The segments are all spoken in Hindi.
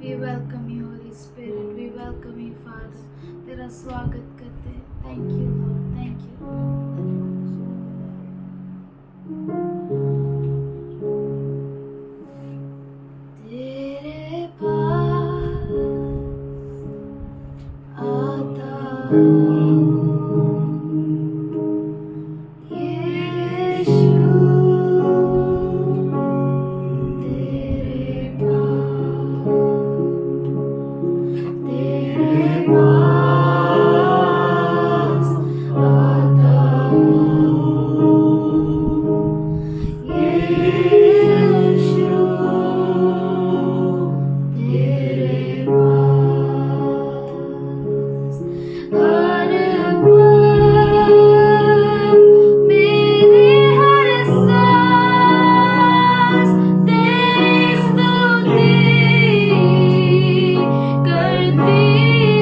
We welcome you, Holy Spirit. We welcome you, Father. तेरा स्वागत करते हैं. Thank you, Lord. Thank you. तेरे पास आता हूँ, यीशु. तेरे पास आता हूँ, यीशु. तेरे पास हर पल मेरी हर सांस तेरी स्तुति करती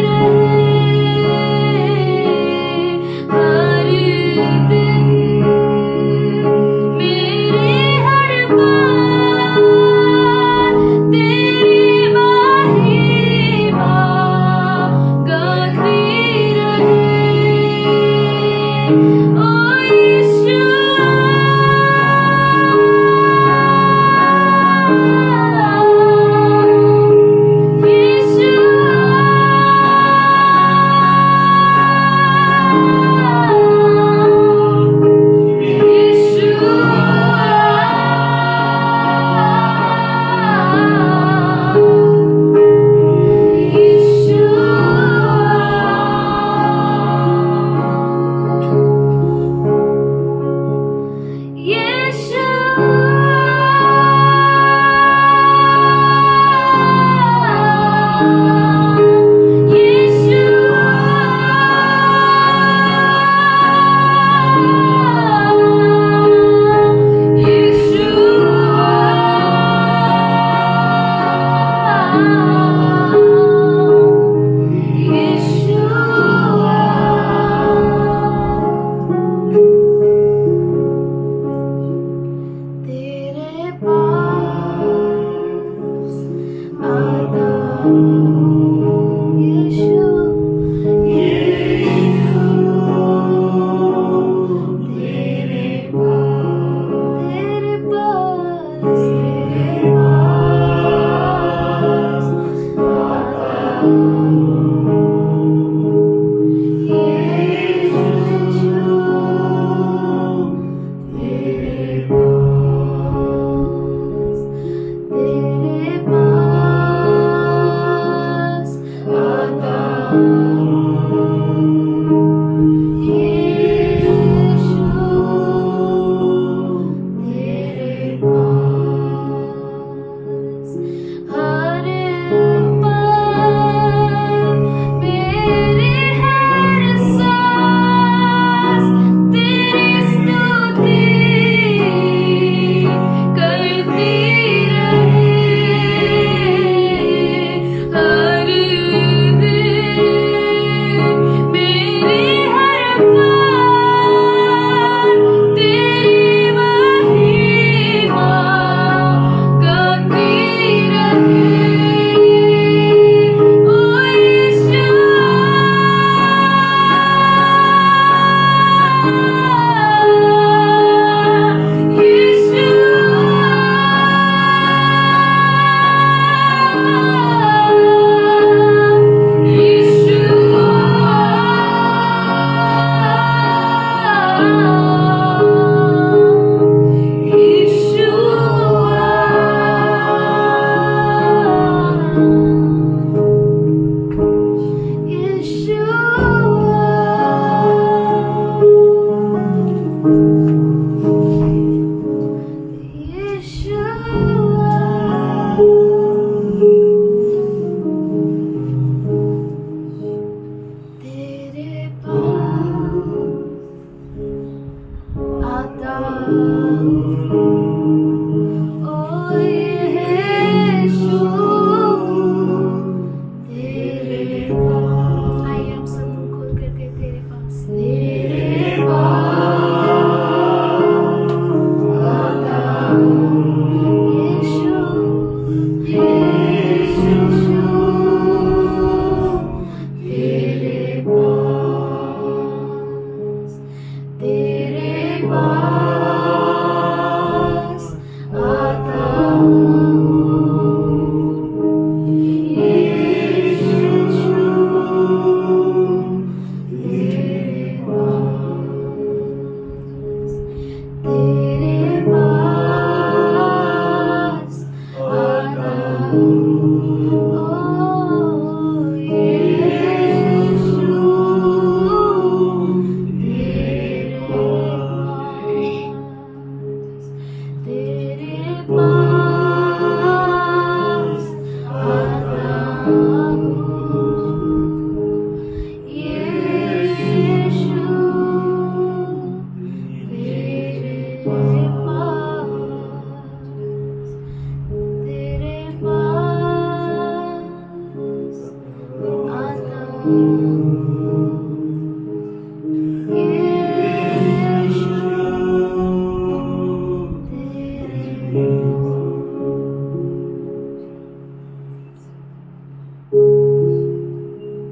रहे. हर दिन मेरी हर बात तेरी महिमा गाती रहे. ओ यीशु, यीशु, तेरे पास आता हूँ, यीशु, यीशु. तेरे पास आता हूँ, यीशु. तेरे पास आता हूँ, यीशु. तेरे पास हर पल मेरी हर सांस तेरी स्तुति करती रहे. हर दिन मेरी हर बात तेरी महिमा गाती रहे.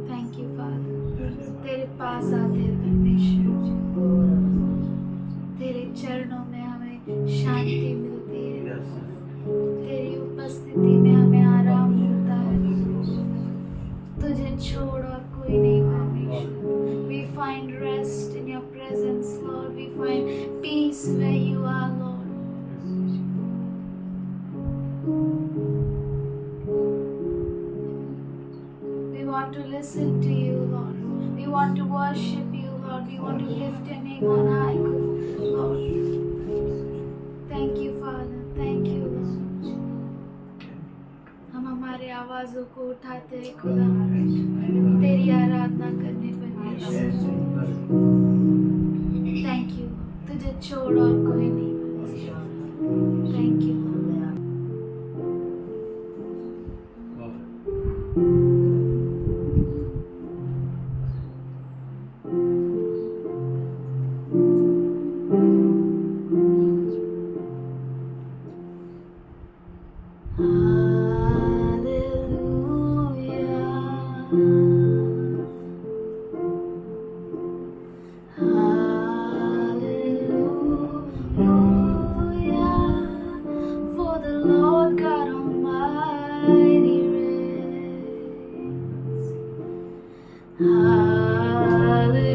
थैंक यू फादर, तेरे पास आते हैं परमेश्वर, तेरे चरणों में हमें शांति मिलती है, तेरी उपस्थिति में हमें आराम मिलता है। तुझे छोड़ और कोई नहीं परमेश्वर। We find rest in your presence, Lord. We find peace where you are, Lord. We want to listen to you, Lord. We want to worship you, Lord. We want to lift your name on high, Lord. Thank you, Father. Thank you, Lord. हम हमारे आवाज़ों को उठाते हैं खुदा, तेरी आराधना करने परमेश्वर। थैंक यू, तुझे छोड़ और कोई नहीं परमेश्वर। Thank you. For the Lord God Almighty reigns. Holy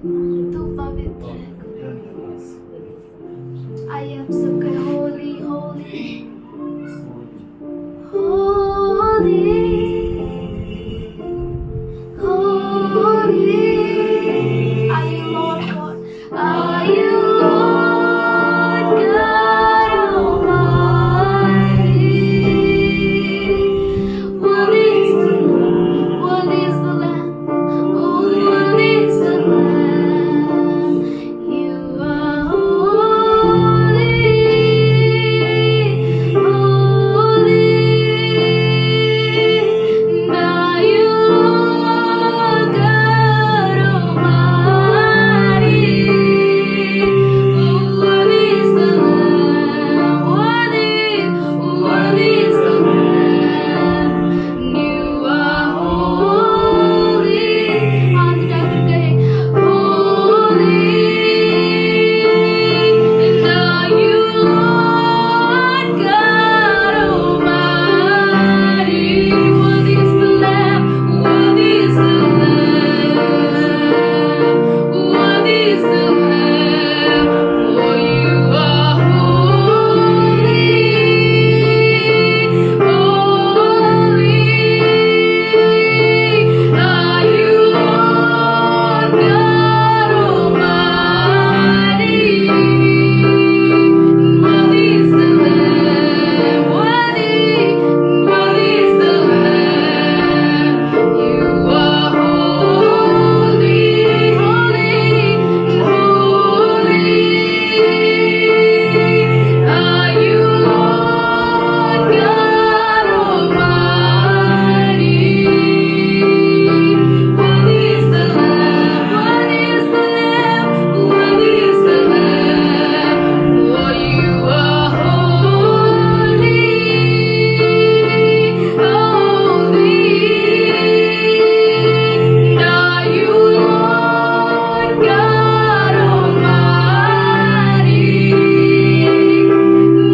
तू पवित्र है खुदा। आइए हम सब कहें Holi Holi Holi holy are you Lord God, are you Lord God Almighty. Worthy is the Lamb, worthy is the Lamb, oh worthy is the Lamb. You are holy, holy. Now you Lord God Almighty. Oh, worthy is the Lamb, worthy, worthy is the Lamb. You are holy. हाथ उठाकर कहे holy. Now you Lord God Almighty. Worthy is the Lamb, worthy is the Lamb, worthy is the Lamb. For you are holy, holy. Are you Lord God Almighty? Worthy is the Lamb, worthy, worthy is the Lamb. You are holy, holy, holy. Are you Lord God Almighty? Worthy is the Lamb, worthy is the Lamb, worthy is the Lamb. For you are holy, holy. Are you Lord God Almighty?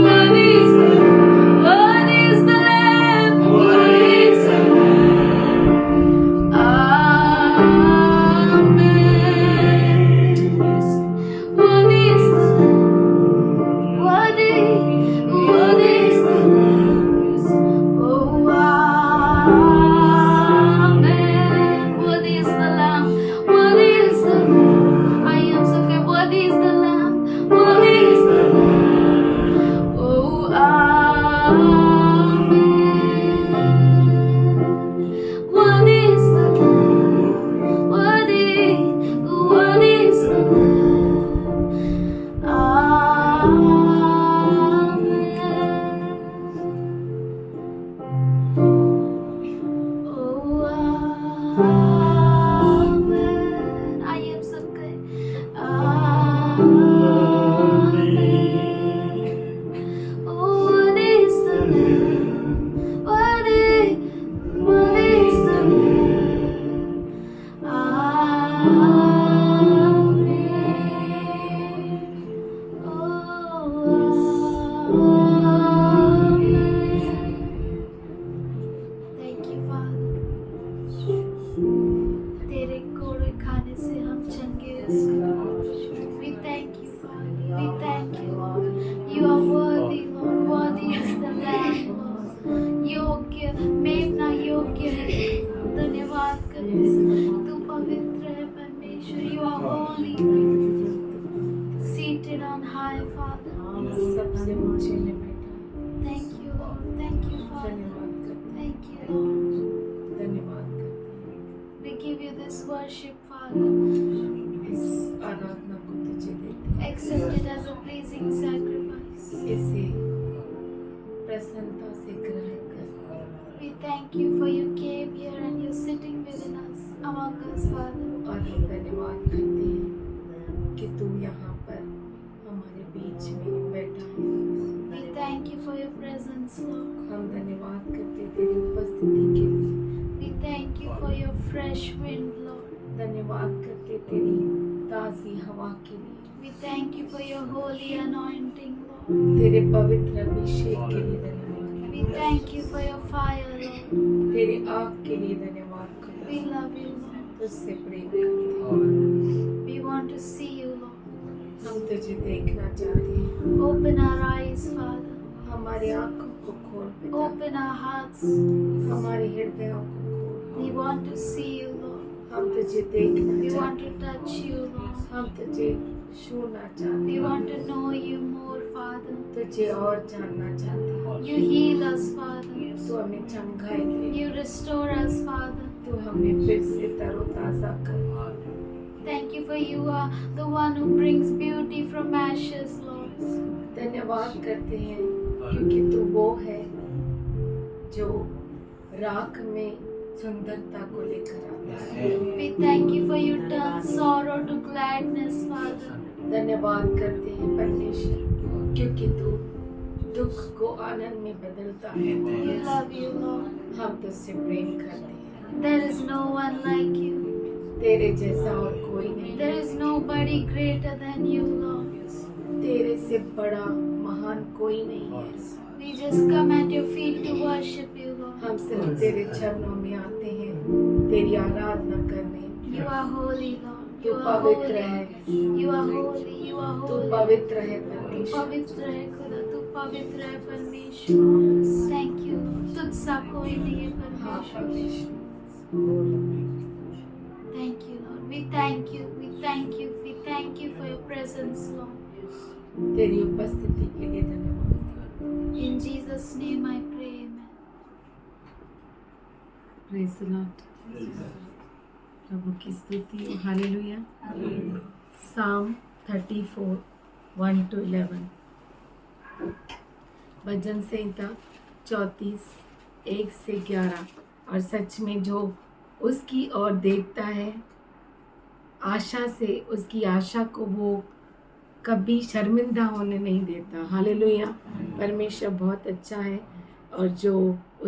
Worthy is the Lamb, worthy is the Lamb, worthy is the Lamb. Amen. Worthy is the Lamb, worthy, worthy is the Lamb. Oh, amen. Worthy is the Lamb, worthy is the Lamb. I am so good. Worthy is the Lamb, worthy is the Lamb. Oh, amen. Worthy is the Lamb, worthy, worthy is the Lamb. Amen. Oh, amen. I am so good. Amen. Oh, worthy is the Lamb, worthy, worthy is the Lamb. Amen. Thank you, Father. तेरे कोड़े खाने से हम चंगे उसको. We thank you, Father. We thank you, Lord. You are worthy, Lord. Worthy is the Lamb, Lord. योग्य, मेमना योग्य है. धन्यवाद करते हैं. तू पवित्र है परमेश्वर. You are holy, seated on high, Father. सबसे ऊंचे में बैठा Thank you, Lord. Thank you, Father. धन्यवाद करते Thank you, Lord. हैं, धन्यवाद करते We give you this worship, Father. हैं। इस आराधना को तुझे देते हैं, Accept it as a pleasing sacrifice. इसे प्रसन्नता से ग्रहण कर। We thank you for you came here and you're sitting within us, among us, Father. और हम धन्यवाद करते हैं कि तू यहाँ पर हमारे बीच में बैठा है। We thank you for your presence, Lord. हम धन्यवाद करते हैं तेरी उपस्थिति के लिए, We thank you for your fresh wind, Lord. धन्यवाद करते हैं तेरी ताज़ी हवा के लिए, We thank you for your holy anointing, Lord. तेरे पवित्र अभिषेक के लिए धन्यवाद, We thank you for your fire, Lord. तेरी आग के लिए धन्यवाद करते We हैं। love you, Lord. तुझसे प्रेम करते हैं। We तुझे देखना चाहते हैं। Open our eyes, Father. हमारी आंखों को खोल पिता, Open our hearts. हमारे हृदयों को खोल। We want to see you, Lord. हम तुझे देखना We want चाहते to हैं, touch you, Lord. हम तुझे छूना चाहते We हैं, want to know you more, Father. तुझे और जानना चाहते हैं। You heal us, Father. तू हमें चंगाई दे, You restore us, Father. तू हमें फिर से तरोताजा कर। Thank you for you are the one who brings beauty from ashes, Lord. धन्यवाद करते हैं क्योंकि तू वो है जो राख में सुंदरता को लेकर आता है। We thank you for you turn sorrow to gladness, Father. धन्यवाद करते हैं परमेश्वर क्योंकि तू दुख को आनंद में बदलता है। We love you, Lord. हम तुझसे प्रेम करते हैं। There is no one like you. तेरे जैसा और कोई नहीं, There is nobody greater than you, Lord. तेरे से बड़ा महान कोई नहीं है। We just come at your feet to worship you, Lord. हम सिर्फ तेरे चरणों में आते हैं तेरी आराधना करने। You are holy, Lord. तू You are पवित्र holy. है, You are holy. You are तू holy. पवित्र है तू परमेश्वर। पवित्र है खुदा, तू पवित्र है परमेश्वर। Thank you. तुझसा कोई नहीं है हाँ परमेश्वर। परमेश्वर, Thank you, Lord. We thank you. We thank you. We thank you for your presence, Lord. तेरी उपस्थिति के लिए धन्यवाद। In Jesus' name I pray. Amen. Praise the Lord. प्रभु की स्तुति हो, हालेलुया। साम 34 1 to 11, भजन संहिता 34 1 से 11। और सच में जो उसकी ओर देखता है आशा से, उसकी आशा को वो कभी शर्मिंदा होने नहीं देता। हालेलुया। परमेश्वर बहुत अच्छा है और जो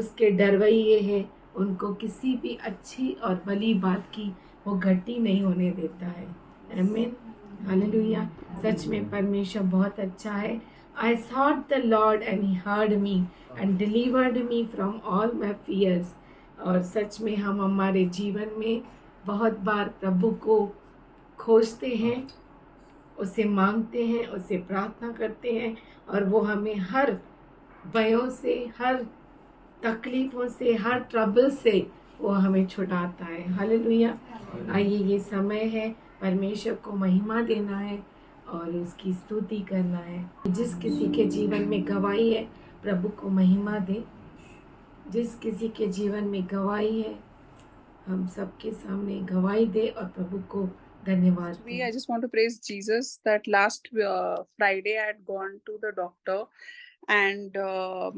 उसके डरवैये हैं उनको किसी भी अच्छी और भली बात की वो घटी नहीं होने देता है। आमीन। हालेलुया। सच में परमेश्वर बहुत अच्छा है। I sought the Lord and he heard me and delivered me from all my fears। और सच में हम हमारे जीवन में बहुत बार प्रभु को खोजते हैं, उसे मांगते हैं, उसे प्रार्थना करते हैं और वो हमें हर भयों से, हर तकलीफ़ों से, हर ट्रबल से वो हमें छुड़ाता है। हालेलुया। आइए, ये समय है परमेश्वर को महिमा देना है और उसकी स्तुति करना है। जिस किसी के जीवन में गवाही है प्रभु को महिमा दे। जिस किसी के जीवन में गवाही है हम सबके सामने गवाही दे और प्रभु को धन्यवाद दें। I just want to praise Jesus that last Friday I had gone to the doctor and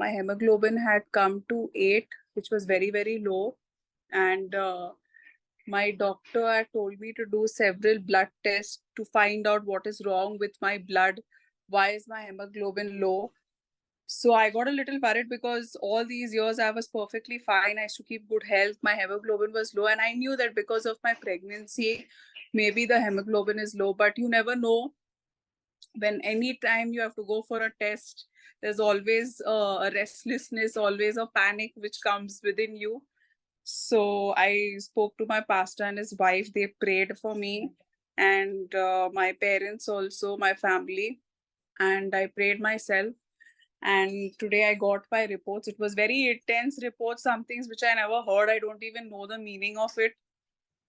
my hemoglobin had come to 8, which was very, very low. And my doctor had told me to do several blood tests to find out what is wrong with my blood. Why is my hemoglobin low? So I got a little worried because all these years I was perfectly fine. I used to keep good health. My hemoglobin was low, and I knew that because of my pregnancy, maybe the hemoglobin is low. But you never know. When any time you have to go for a test, there's always a restlessness, always a panic which comes within you. So I spoke to my pastor and his wife. They prayed for me, and my parents also, my family, and I prayed myself. And today I got my reports. It was very intense reports, some things which I never heard. I don't even know the meaning of it.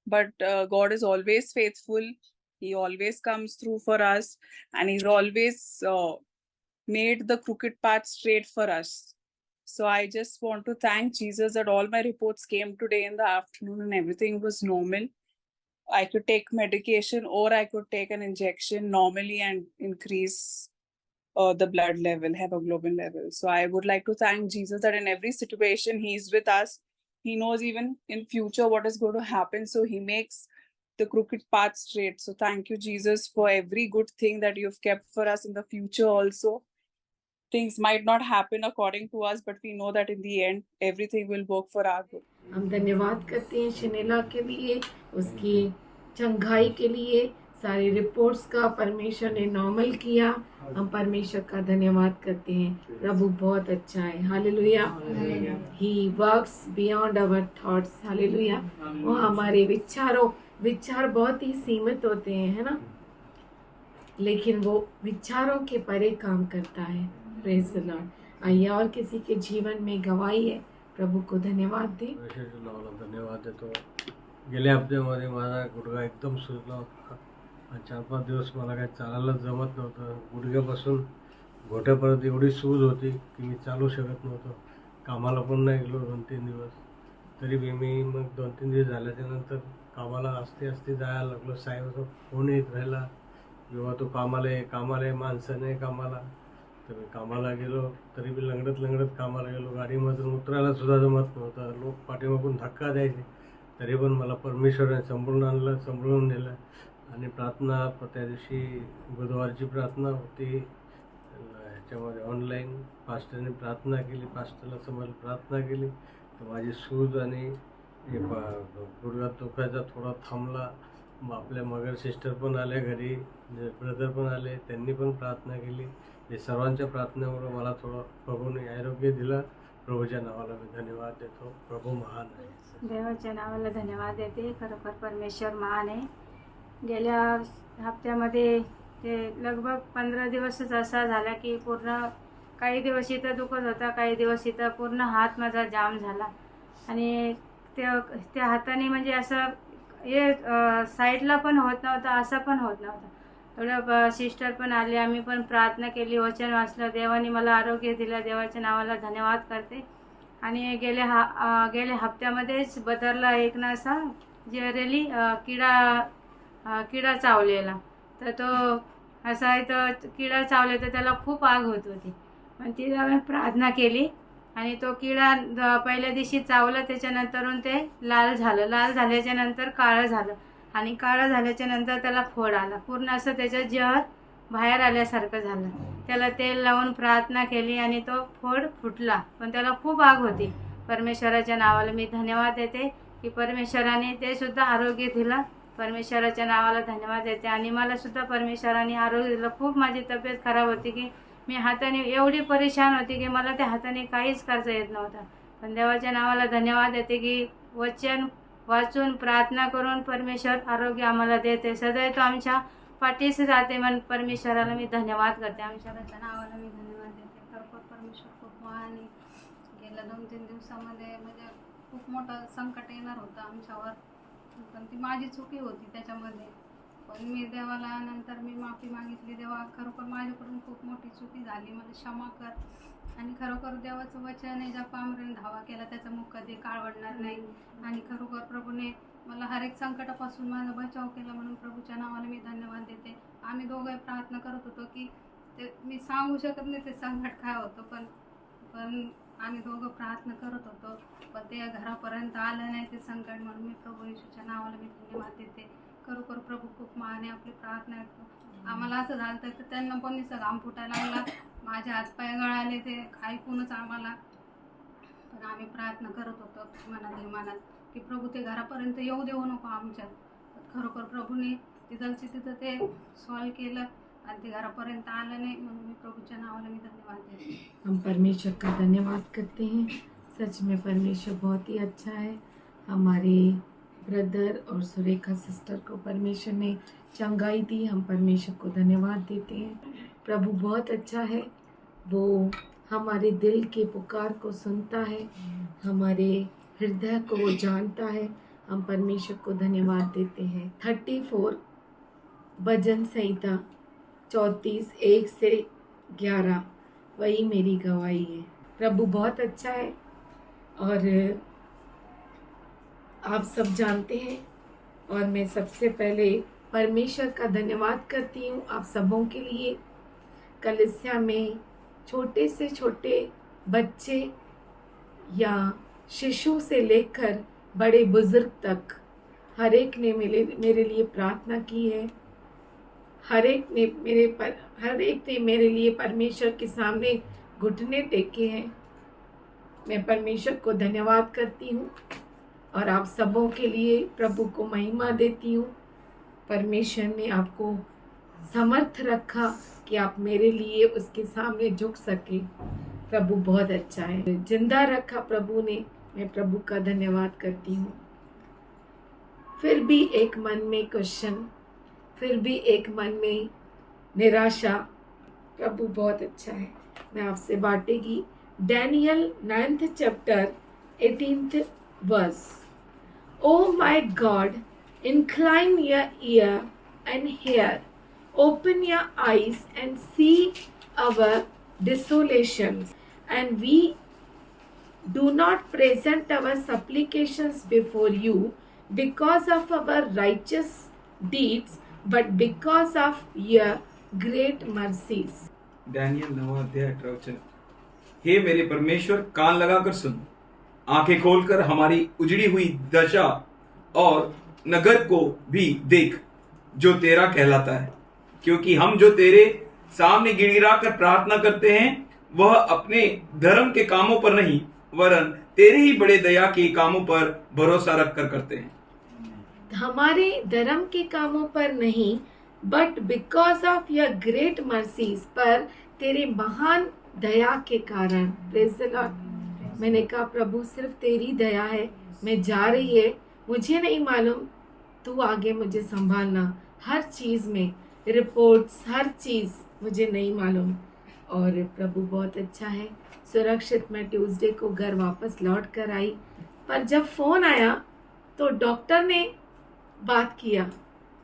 But God is always faithful. He always comes through for us, and He's always made the crooked path straight for us. So I just want to thank Jesus that all my reports came today in the afternoon and everything was normal. I could take medication or I could take an injection normally and increase the blood level, hemoglobin level. So I would like to thank Jesus that in every situation He's with us. He knows even in future what is going to happen. So He makes the crooked path straight. So thank you, Jesus, for every good thing that you've kept for us in the future also. Things might not happen according to us, but we know that in the end, everything will work for our good. हम धन्यवाद करते हैं शनेला के लिए, उसकी चंगाई के लिए, सारी रिपोर्ट्स का परमेश्वर ने नॉर्मल किया। हम परमेश्वर का धन्यवाद करते हैं। प्रभु बहुत अच्छा है। Hallelujah. He works beyond our thoughts. Hallelujah. वो हमारे विचार बहुत ही सीमित होते हैं, है ना। लेकिन वो विचारों के परे काम करता है। Praise the Lord. आइए और किसी के जीवन में गवाही है, प्रभु को धन्यवाद दे। परमेश्वराच्या नावाला धन्यवाद देतो। गेल्या हप्त्यामध्ये माझा गुडघा एकदम सुजला होता आणि 4-5 दिवस मला काही चालायला जमत नव्हतं। गुडघ्यापासून घोट्यापर्यंत एवढी सूज होती की मी चालू शकत नव्हतो। कामाला पण नाही गेलो 2-3 दिवस। तरी बी मी मग 2-3 दिवस झाल्याच्या नंतर कामाला आस्ते जायला लागलो। साहेबाचा फोन येत राहिला, जेव्हा तू कामाला ये, माणसं नाही कामाला। तर मी कामाला गेलो, तरी बी लंगडत कामाला गेलो। गाडीमधून उतरायला सुद्धा जमत नव्हतं। लोक पाठीमागून धक्का द्यायचे, तरी पण मला परमेश्वराने सांभाळून आणलं, सांभाळून नेलं। आणि प्रार्थना त्या दिवशी बुधवारची प्रार्थना होती, ह्याच्यामध्ये ऑनलाईन पास्टरने प्रार्थना केली, पास्टरला समोर प्रार्थना केली, तर माझी सूज आणि हे गुडघा दुखायचा थोडा थांबला। मग आपल्या मगर सिस्टर पण आल्या घरी, ब्रदर पण आले, त्यांनी पण प्रार्थना केली। हे सर्वांच्या प्रार्थनेमुळे मला थोडं प्रभूने आरोग्य दिलं। प्रभूच्या नावाला मी धन्यवाद देतो। प्रभू महान आहे। देवाच्या नावाला धन्यवाद देते। खरोखर परमेश्वर महान आहे। गेल्या हप्त्यामध्ये ते लगभग 15 दिवसच असा झाला की पूर्ण काही दिवस इथं दुखत होता, काही दिवस इथं पूर्ण हात माझा जाम झाला आणि त्या हाताने म्हणजे असं हे साईडला पण होत नव्हतं, असं पण होत नव्हतं। एवढं सिस्टर पण आले, आम्ही पण प्रार्थना केली, वचन वाचलं, देवाने मला आरोग्य दिलं। देवाच्या नावाला धन्यवाद करते। आणि गेल्या हप्त्यामध्येच बदरला एक ना असा जनरली किडा चावलेला, तर तो असा आहे, तर किडा चावले तर त्याला खूप आग होत होती। पण ती आम्ही प्रार्थना केली आणि तो किडा पहिल्या दिवशी चावला, त्याच्यानंतरून ते लाल झाल्याच्या नंतर काळं झालं आणि काळं झाल्याच्या नंतर त्याला फोड आला, पूर्ण असं त्याचं जहर बाहेर आल्यासारखं झालं। त्याला तेल लावून प्रार्थना केली आणि तो फोड फुटला, पण त्याला खूप आग होती। परमेश्वराच्या नावाला मी धन्यवाद देते की परमेश्वराने ते सुद्धा आरोग्य दिलं। परमेश्वराच्या नावाला धन्यवाद देते। आणि मला सुद्धा परमेश्वराने आरोग्य दिलं। खूप माझी तब्येत खराब होती की मी हाताने एवढी परेशान होती की मला त्या हाताने काहीच करता येत नव्हतं। पण देवाच्या नावाला धन्यवाद देते की वचन वाचून प्रार्थना करून परमेश्वर आरोग्य आम्हाला देते। सदैव तो आमच्या पाठीशी राहते। म्हणून परमेश्वराला मी धन्यवाद करते। परमेश्वराच्या नावाला मी धन्यवाद देते। खरोखर परमेश्वर खूप महान आहे। गेल्या 2-3 दिवसामध्ये म्हणजे खूप मोठं संकट येणार होतं आमच्यावर, पण ती माझी चुकी होती त्याच्यामध्ये। पण मी देवाला नंतर मी माफी मागितली, देवा खरोखर माझ्याकडून खूप मोठी चुकी झाली, मला क्षमा कर। आणि खरोखर देवाचं वचन आहे, ज्या पामरेने धावा केला त्याचा मुख कधी काळवडणार नाही। आणि खरोखर प्रभूने मला हर एक संकटापासून माझा बचाव केला, म्हणून प्रभूच्या नावाला मी धन्यवाद देते। आम्ही दोघे प्रार्थना करत होतो की ते मी सांगू शकत नाही ते संकट काय होतं, पण आम्ही दोघं प्रार्थना करत होतो, पण ते घरापर्यंत आलं नाही ते संकट, म्हणून मी प्रभू येशूच्या नावाला मी धन्यवाद देते। खरोखर प्रभू खूप महान आहे, आपली प्रार्थना ऐकतो। आम्हाला असं झालं तर त्यांना पण निसं घाम फुटायला लागला, माझे हातपाय गळाले, ते ऐकूनच आम्हाला। पण आम्ही प्रार्थना करत होतो मनात की प्रभू ते घरापर्यंत येऊ देऊ नको आमच्या। खरोखर प्रभूने तिथं ते सॉल्व केलं आणि ते घरापर्यंत आलं नाही, म्हणून मी प्रभूच्या नावाला मी धन्यवाद देते। हम परमेश्वर का धन्यवाद करते हैं। सच में परमेश्वर बहुत ही अच्छा है। हमारे ब्रदर और सुरेखा सिस्टर को परमेश्वर ने चंगाई दी, हम परमेश्वर को धन्यवाद देते हैं। प्रभु बहुत अच्छा है, वो हमारे दिल के पुकार को सुनता है, हमारे हृदय को वो जानता है। हम परमेश्वर को धन्यवाद देते हैं। 34 भजन संहिता 34 1 से 11 वही मेरी गवाही है। प्रभु बहुत अच्छा है और आप सब जानते हैं, और मैं सबसे पहले परमेश्वर का धन्यवाद करती हूँ आप सबों के लिए। कलीसिया में छोटे से छोटे बच्चे या शिशु से लेकर बड़े बुजुर्ग तक हर एक ने मेरे लिए प्रार्थना की है। हर एक ने मेरे लिए परमेश्वर के सामने घुटने टेके हैं। मैं परमेश्वर को धन्यवाद करती हूँ और आप सबों के लिए प्रभु को महिमा देती हूँ। परमेश्वर ने आपको समर्थ रखा कि आप मेरे लिए उसके सामने झुक सके। प्रभु बहुत अच्छा है, जिंदा रखा प्रभु ने। मैं प्रभु का धन्यवाद करती हूँ। फिर भी एक मन में क्वेश्चन, फिर भी एक मन में निराशा। प्रभु बहुत अच्छा है। मैं आपसे बांटेगी Daniel 9th chapter 18th verse। O my God, incline your ear and hear, open your eyes and see our desolations, and we do not present our supplications before you because of our righteous deeds, but because of your great mercies। Daniel 9वां अध्याय 18 वचन। हे मेरे परमेश्वर, कान लगाकर सुन, आंखें खोलकर हमारी उजड़ी हुई दशा और नगर को भी देख जो तेरा कहलाता है, क्योंकि हम जो तेरे सामने गिड़गिड़ा कर प्रार्थना करते हैं वह अपने धर्म के कामों पर नहीं वरन तेरे ही बड़े दया के कामों पर भरोसा रखकर करते हैं। हमारे धर्म के कामों पर नहीं, but because of your great mercies, पर तेरे महान दया के कारण। Praise the Lord. मैंने कहा प्रभु सिर्फ तेरी दया है, मैं जा रही है, मुझे नहीं मालूम, तू आगे मुझे संभालना हर चीज में, रिपोर्ट्स हर चीज मुझे नहीं मालूम। और प्रभु बहुत अच्छा है। सुरक्षित मैं ट्यूसडे को घर वापस लौट कर आई, पर जब फोन आया तो डॉक्टर ने बात किया,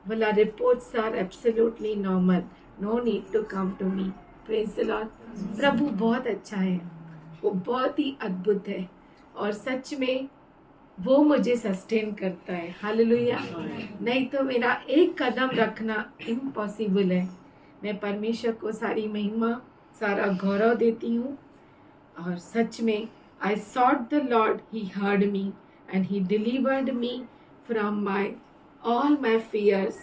बोला reports are absolutely normal, no need to come to me. Praise the Lord. प्रभु बहुत अच्छा है, वो बहुत ही अद्भुत है और सच में वो मुझे सस्टेन करता है। हालेलुया। नहीं तो मेरा एक कदम रखना इम्पॉसिबल है। मैं परमेश्वर को सारी महिमा, सारा गौरव देती हूँ। और सच में I sought the Lord, he heard me and he delivered me from my all my fears।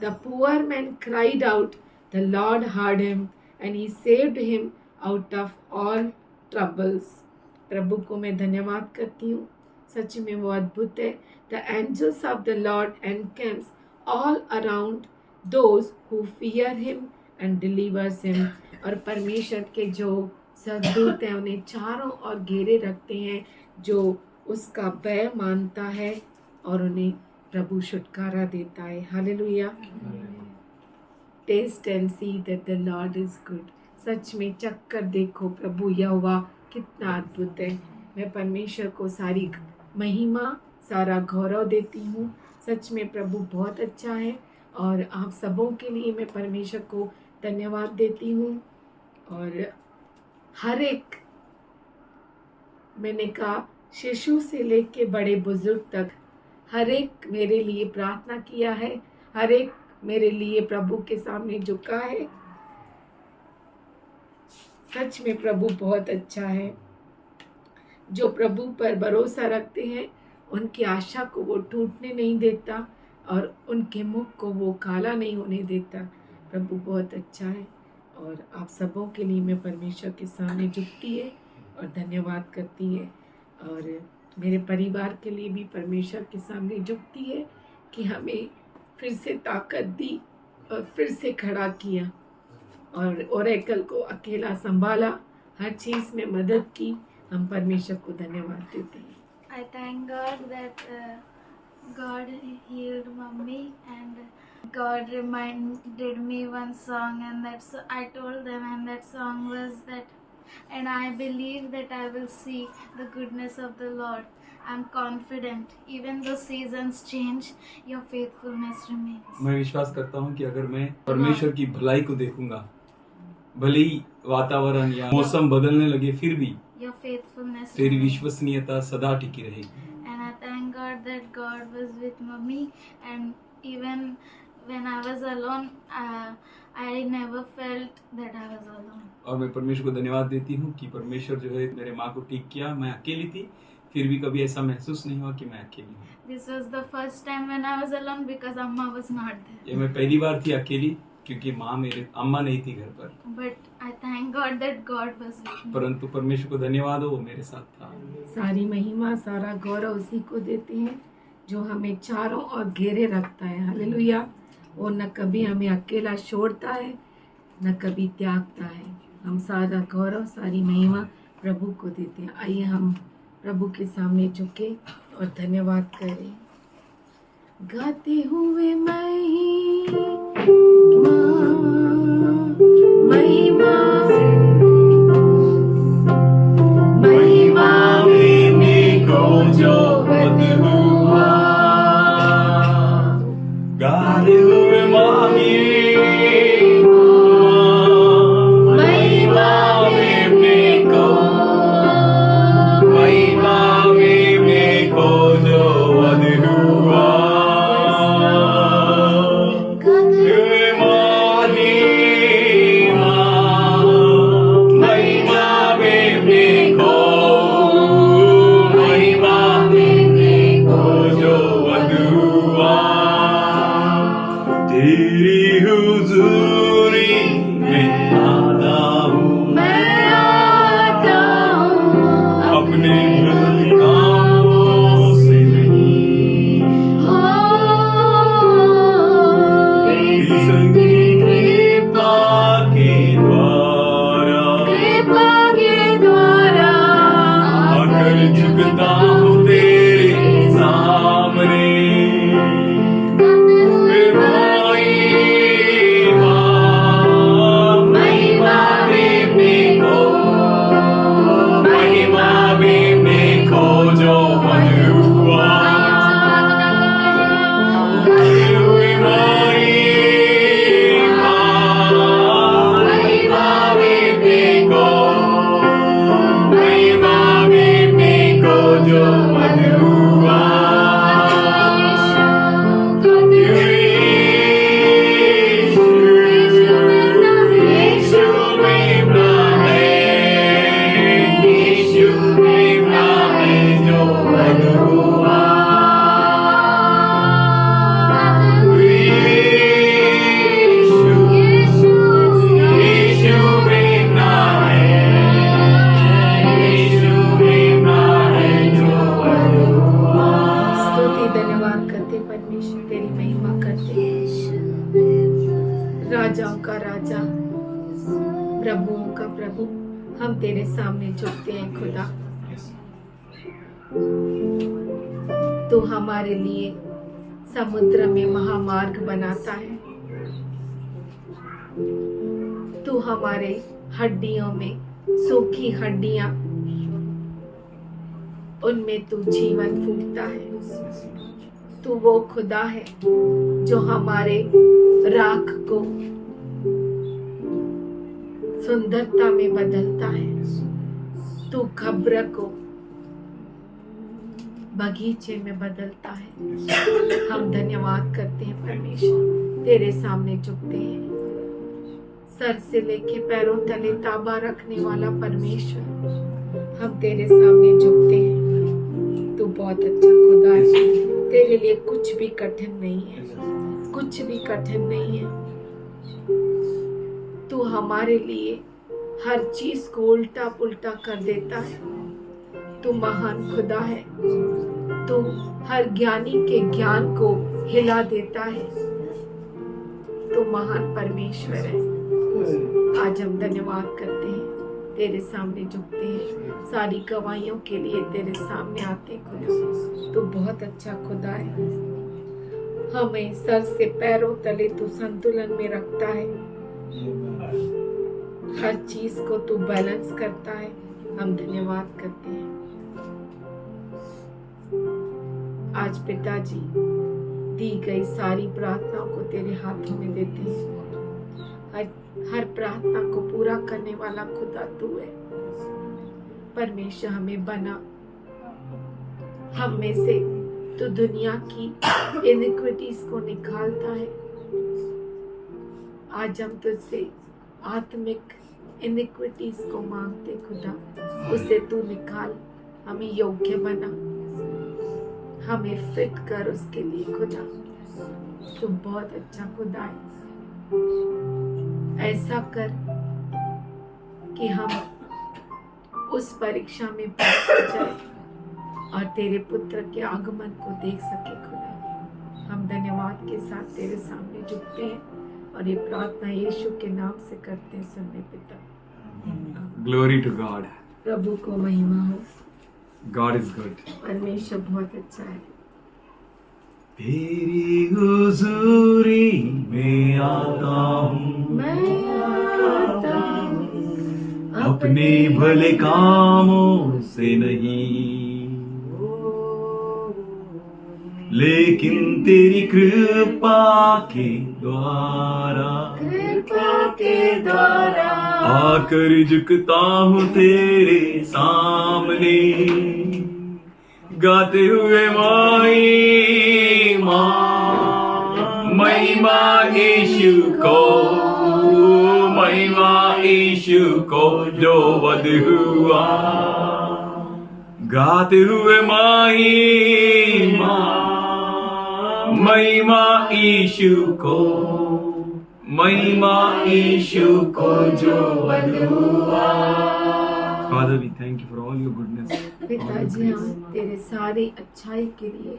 The poor man cried out, the Lord heard him and he saved him out of all troubles। प्रभु को मैं धन्यवाद करती हूँ, सच में वो अद्भुत है। The angels of the Lord encamps all around those who fear him and delivers him। और परमेश्वर के जो सद्दूत हैं उन्हें चारों ओर घेरे रखते हैं, जो उसका भय मानता है और उन्हें प्रभु छुटकारा देता है। Hallelujah. Taste and see that the Lord is good. सच में चक्कर देखो प्रभु यहोवा कितना अद्भुत है। मैं परमेश्वर को सारी महिमा, सारा गौरव देती हूँ। सच में प्रभु बहुत अच्छा है और आप सबों के लिए मैं परमेश्वर को धन्यवाद देती हूँ। और हर एक, मैंने कहा शिशु से लेके बड़े बुजुर्ग तक हर एक मेरे लिए प्रार्थना किया है, हर एक मेरे लिए प्रभु के सामने झुका है। सच में प्रभु बहुत अच्छा है। जो प्रभु पर भरोसा रखते हैं उनकी आशा को वो टूटने नहीं देता और उनके मुख को वो काला नहीं होने देता। प्रभु बहुत अच्छा है और आप सबों के लिए मैं परमेश्वर के सामने झुकती है और धन्यवाद करती है। और मेरे परिवार के लिए भी परमेश्वर के सामने झुकती है कि हमें फिर से ताकत दी और फिर से खड़ा किया और ओरेकल को अकेला संभाला, हर चीज़ में मदद की। हम परमेश्वर को धन्यवाद देते हैं। I thank God that God healed mommy and God reminded me one song, and that's I told them, and that song was that, and I believe that I will see the goodness of the Lord. I'm confident even though seasons change, your faithfulness remains। मैं विश्वास करता हूँ कि अगर मैं परमेश्वर की भलाई को देखूंगा, भले ही वातावरण या मौसम बदलने लगे, फिर भी Your faithfulness तेरी remains। विश्वसनीयता सदा टिकी रहेगी। And I thank God that God was with mommy, and even when I was alone, I never felt that I was alone। और मैं परमेश्वर को धन्यवाद देती हूँ कि परमेश्वर जो है मेरे माँ को ठीक किया। मैं अकेली थी, फिर भी कभी ऐसा महसूस नहीं हुआ कि मैं अकेली हूँ। This was the first time when I was alone because Amma was not there। ये मैं पहली बार थी अकेली, क्योंकि अम्मा नहीं थी घर पर। But I thank God that God was with me। परंतु परमेश्वर को धन्यवाद हो, वो मेरे साथ था। सारी महिमा, सारा गौरव उसी को देते हैं जो हमें चारों ओर घेरे रखता है। हालेलुया। वो न कभी हमें अकेला छोड़ता है, न कभी त्यागता है। हम सारा गौरव, सारी महिमा प्रभु को देते हैं। आइए हम प्रभु के सामने झुके और धन्यवाद करें। गाते हुए महिमा राजाओं का राजा, प्रभुओं का प्रभु, हम तेरे सामने झुकते हैं खुदा। तू हमारे लिए समुद्र में महामार्ग बनाता है। तू हमारे हड्डियों में सूखी हड्डियां, उनमें तू जीवन फूंकता है। तू वो खुदा है जो हमारे राख को सुंदरता में बदलता है। तू खबर को बगीचे में बदलता है। हम धन्यवाद करते हैं परमेश्वर, तेरे सामने झुकते हैं। सर से लेके पैरों तले ताबा रखने वाला परमेश्वर, हम तेरे सामने झुकते हैं। तू बहुत अच्छा खुदा है, तेरे लिए कुछ भी कठिन नहीं है, कुछ भी कठिन नहीं है। तू हमारे लिए हर चीज को उल्टा पुल्टा कर देता है। तू महान खुदा है। तू हर ज्ञानी के ज्ञान को हिला देता है। तू महान परमेश्वर है। आज हम धन्यवाद करते हैं, तेरे सामने झुकते हैं, सारी गवाहियों के लिए तेरे सामने आते खुदा। तू बहुत अच्छा खुदा है। हमें सर से पैरों तले तू संतुलन में रखता है। हर चीज को तू बैलेंस करता है। हम धन्यवाद करते हैं। आज पिताजी दी गई सारी प्रार्थनाओं को तेरे हाथों में देते हैं। हर प्रार्थना को पूरा करने वाला खुदा तू है। परमेश्वर हमें बना, हम में से तो दुनिया की इनिक्विटीज को निकालता है। आज हम तुझसे आत्मिक इनिक्विटीज को मांगते खुदा, उसे तू निकाल, हमें योग्य बना, हमें फिट कर उसके लिए खुदा। तू बहुत अच्छा खुदा है। ऐसा कर कि हम उस परीक्षा में पास हो जाए और तेरे पुत्र के आगमन को देख सके खुदा। हम धन्यवाद के साथ तेरे सामने झुकते हैं और ये प्रार्थना यीशु के नाम से करते हैं, सुनने पिता। Glory to God. प्रभु को महिमा हो। God is good. परमेश्वर बहुत अच्छा है। तेरी हुजूरी में आता हूँ, मैं आता हूँ अपने भले कामों से नहीं, लेकिन तेरी कृपा के द्वारा, कृपा के द्वारा आकर झुकता हूँ तेरे सामने, गाते हुए महिमा यीशु को, महिमा यीशु को जो वध हुआ, गाते हुए महिमा यीशु को, महिमा यीशु को जो वध हुआ। Father, we thank you for all your goodness. पिताजी हम तेरे सारी अच्छाई के लिए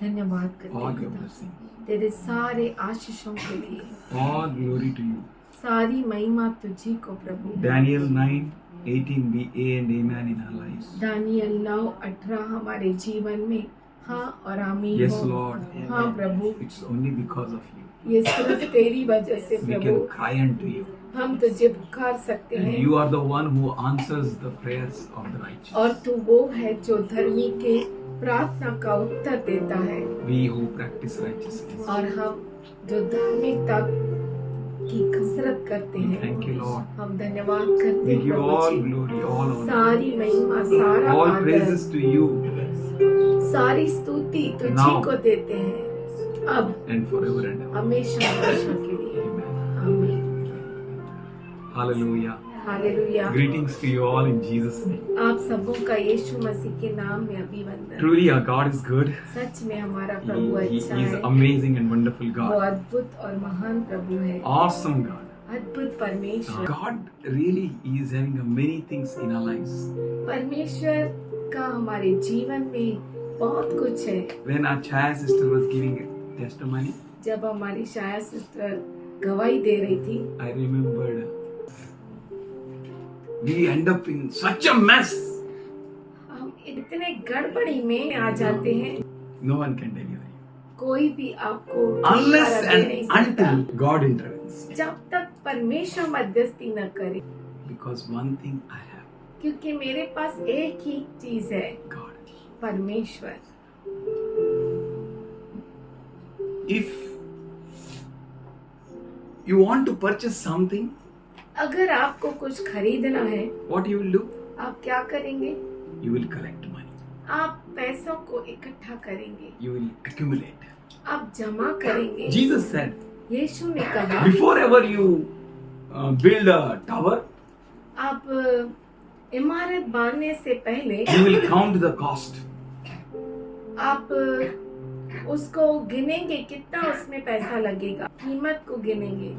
धन्यवाद करते All your हैं। blessing. तेरे सारे आशीषों के लिए All glory to you. सारी महिमा तुझी को प्रभु। Daniel 9:18 be A and amen in our lives. Daniel 9:18 हमारे जीवन में हाँ और आमीन Yes, हो। Lord. हाँ प्रभु, It's only because of you. ये सिर्फ तेरी वजह से We Prabhu can cry unto you. हम तुझे पुकार सकते And हैं। you are the one who answers the prayers of the righteous. और तू वो है जो धर्मी के प्रार्थना का उत्तर देता है। We who practice righteousness. और हम जो धार्मिकता की कसरत करते We हैं, thank you, Lord. हम धन्यवाद करते We हैं give प्रभु all जी। glory, all honor, सारी महिमा, सारा all आदर, praises to you सारी स्तुति तुझी Now. को देते हैं, अब and forever and ever. हमेशा हमेशा के लिए। Amen. आमीन। Hallelujah. Hallelujah. Greetings to you all in Jesus' name. आप सबों का यीशु मसीह के नाम में अभिवंदन। Truly, our God is good. सच में हमारा प्रभु He अच्छा is है। amazing and wonderful वो God. अद्भुत और महान प्रभु है। Awesome God. अद्भुत परमेश्वर। God really is having many things in our lives. परमेश्वर का हमारे जीवन में बहुत कुछ है। When our Chaya sister was giving a testimony, जब हमारी शाया सिस्टर गवाही दे रही थी, I remembered we end up in such a mess. हम इतने गड़बड़ी में आ जाते हैं, No one can deliver you कोई भी आपको unless छुटकारा दे नहीं and सकता, until God intervenes. जब तक परमेश्वर मध्यस्थी न करे। Because one thing I have, क्योंकि मेरे पास एक ही चीज है, God. परमेश्वर। If you want to purchase something, अगर आपको कुछ खरीदना है, what you will do? आप क्या करेंगे? You will collect money. आप पैसों को इकट्ठा करेंगे, You will accumulate. आप जमा करेंगे। Jesus said, यीशु ने कहा, before ever you build a tower, आप इमारत बांधने से पहले you will count the cost. आप उसको गिनेंगे, कितना उसमें पैसा लगेगा, कीमत को गिनेंगे।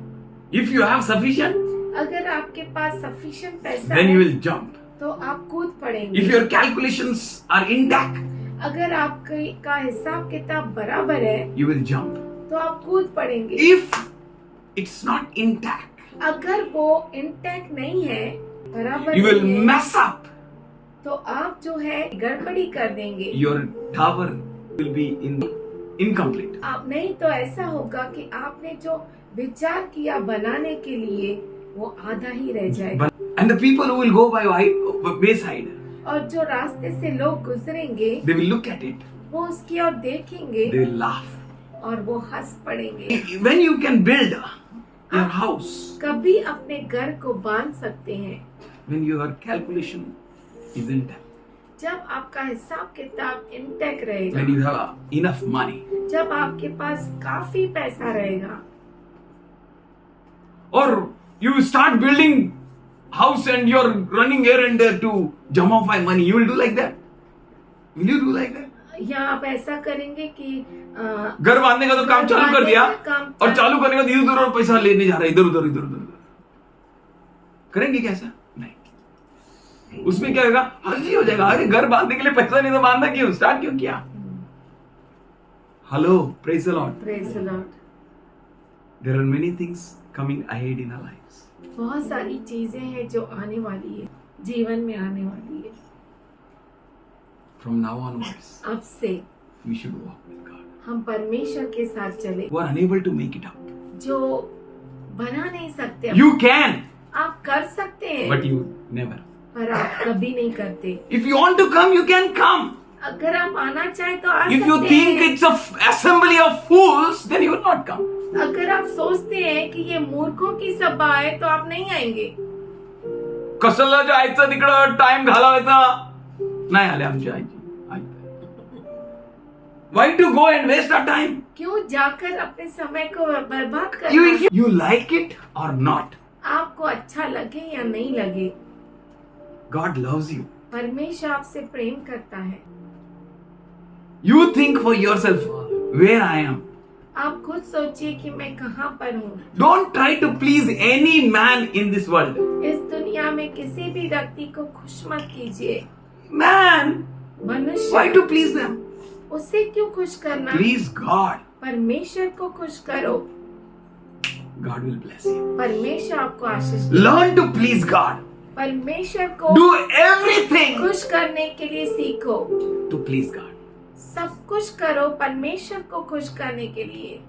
If you have sufficient, अगर आपके पास सफिशिएंट पैसा then you है will jump. तो आप कूद पड़ेंगे। If your calculations are intact, अगर आपका हिसाब किताब बराबर है you will jump. तो आप कूद पड़ेंगे। If it's not intact, अगर वो इंटैक्ट नहीं है, बराबर you will नहीं है, mess up. तो आप जो है गड़बड़ी कर देंगे। Your tower will be incomplete. आप नहीं तो ऐसा होगा कि आपने जो विचार किया बनाने के लिए वो आधा ही रह जाएगा। And the people who will go by wayside, और जो रास्ते से लोग गुजरेंगे they will look at it, वो उसकी ओर देखेंगे they will laugh. और वो हंस पड़ेंगे। When you can build your house, कभी अपने घर को बांध सकते हैं when your calculation is intact, जब आपका हिसाब किताब इंटैक्ट रहेगा, when you have enough money, जब आपके पास काफी पैसा रहेगा। or you start building house and you're running here and there to jamafy money, you will do like that? Will you do like that? या आप ऐसा करेंगे कि घर बांधने का तो काम चालू कर दिया और चालू करने का इधर उधर पैसा लेने जा रहा है, इधर उधर इधर उधर। करेंगे कैसा? नहीं। उसमें क्या होगा? हर्जी हो जाएगा। अरे घर बांधने के लिए पैसा नहीं तो बांधा क्यों? स्टार्ट क्यों किया? Hello, praise the Lord. Praise the Lord. There are many things coming ahead in our lives. बहुत सारी चीजें हैं जो आने वाली है, जीवन में आने वाली है। From now onwards, अब से we should walk with God. हम परमेश्वर के साथ चले। Who are unable to make it up, जो बना नहीं सकते, you can, आप कर सकते हैं, but you never. पर आप कभी नहीं करते। If you want to come, you can come. अगर आप आना चाहे तो आ If you सकते think हैं। it's a assembly of fools, then you will not come. अगर आप सोचते हैं कि ये मूर्खों की सभा है तो आप नहीं आएंगे। कशाला जायचं तिकडं, टाइम घालवायचा नाही आले आमची आईची। Why to go and waste our time? क्यों जाकर अपने समय को बर्बाद You, करना? if you like it or not, आपको अच्छा लगे या नहीं लगे, God loves you. परमेश्वर आपसे प्रेम करता है। You think for yourself where I am. आप खुद सोचिए कि मैं कहाँ पर हूँ। Don't try to please any man in this world. इस दुनिया में किसी भी व्यक्ति को खुश मत कीजिए। Man, मनुष्य, why to please them? उसे क्यों खुश करना? Please God. परमेश्वर को खुश करो, God will bless you. परमेश्वर आपको आशीष दे। Learn to please God. परमेश्वर को Do everything खुश करने के लिए सीखो। to please God. सब कुछ करो परमेश्वर को खुश करने के लिए।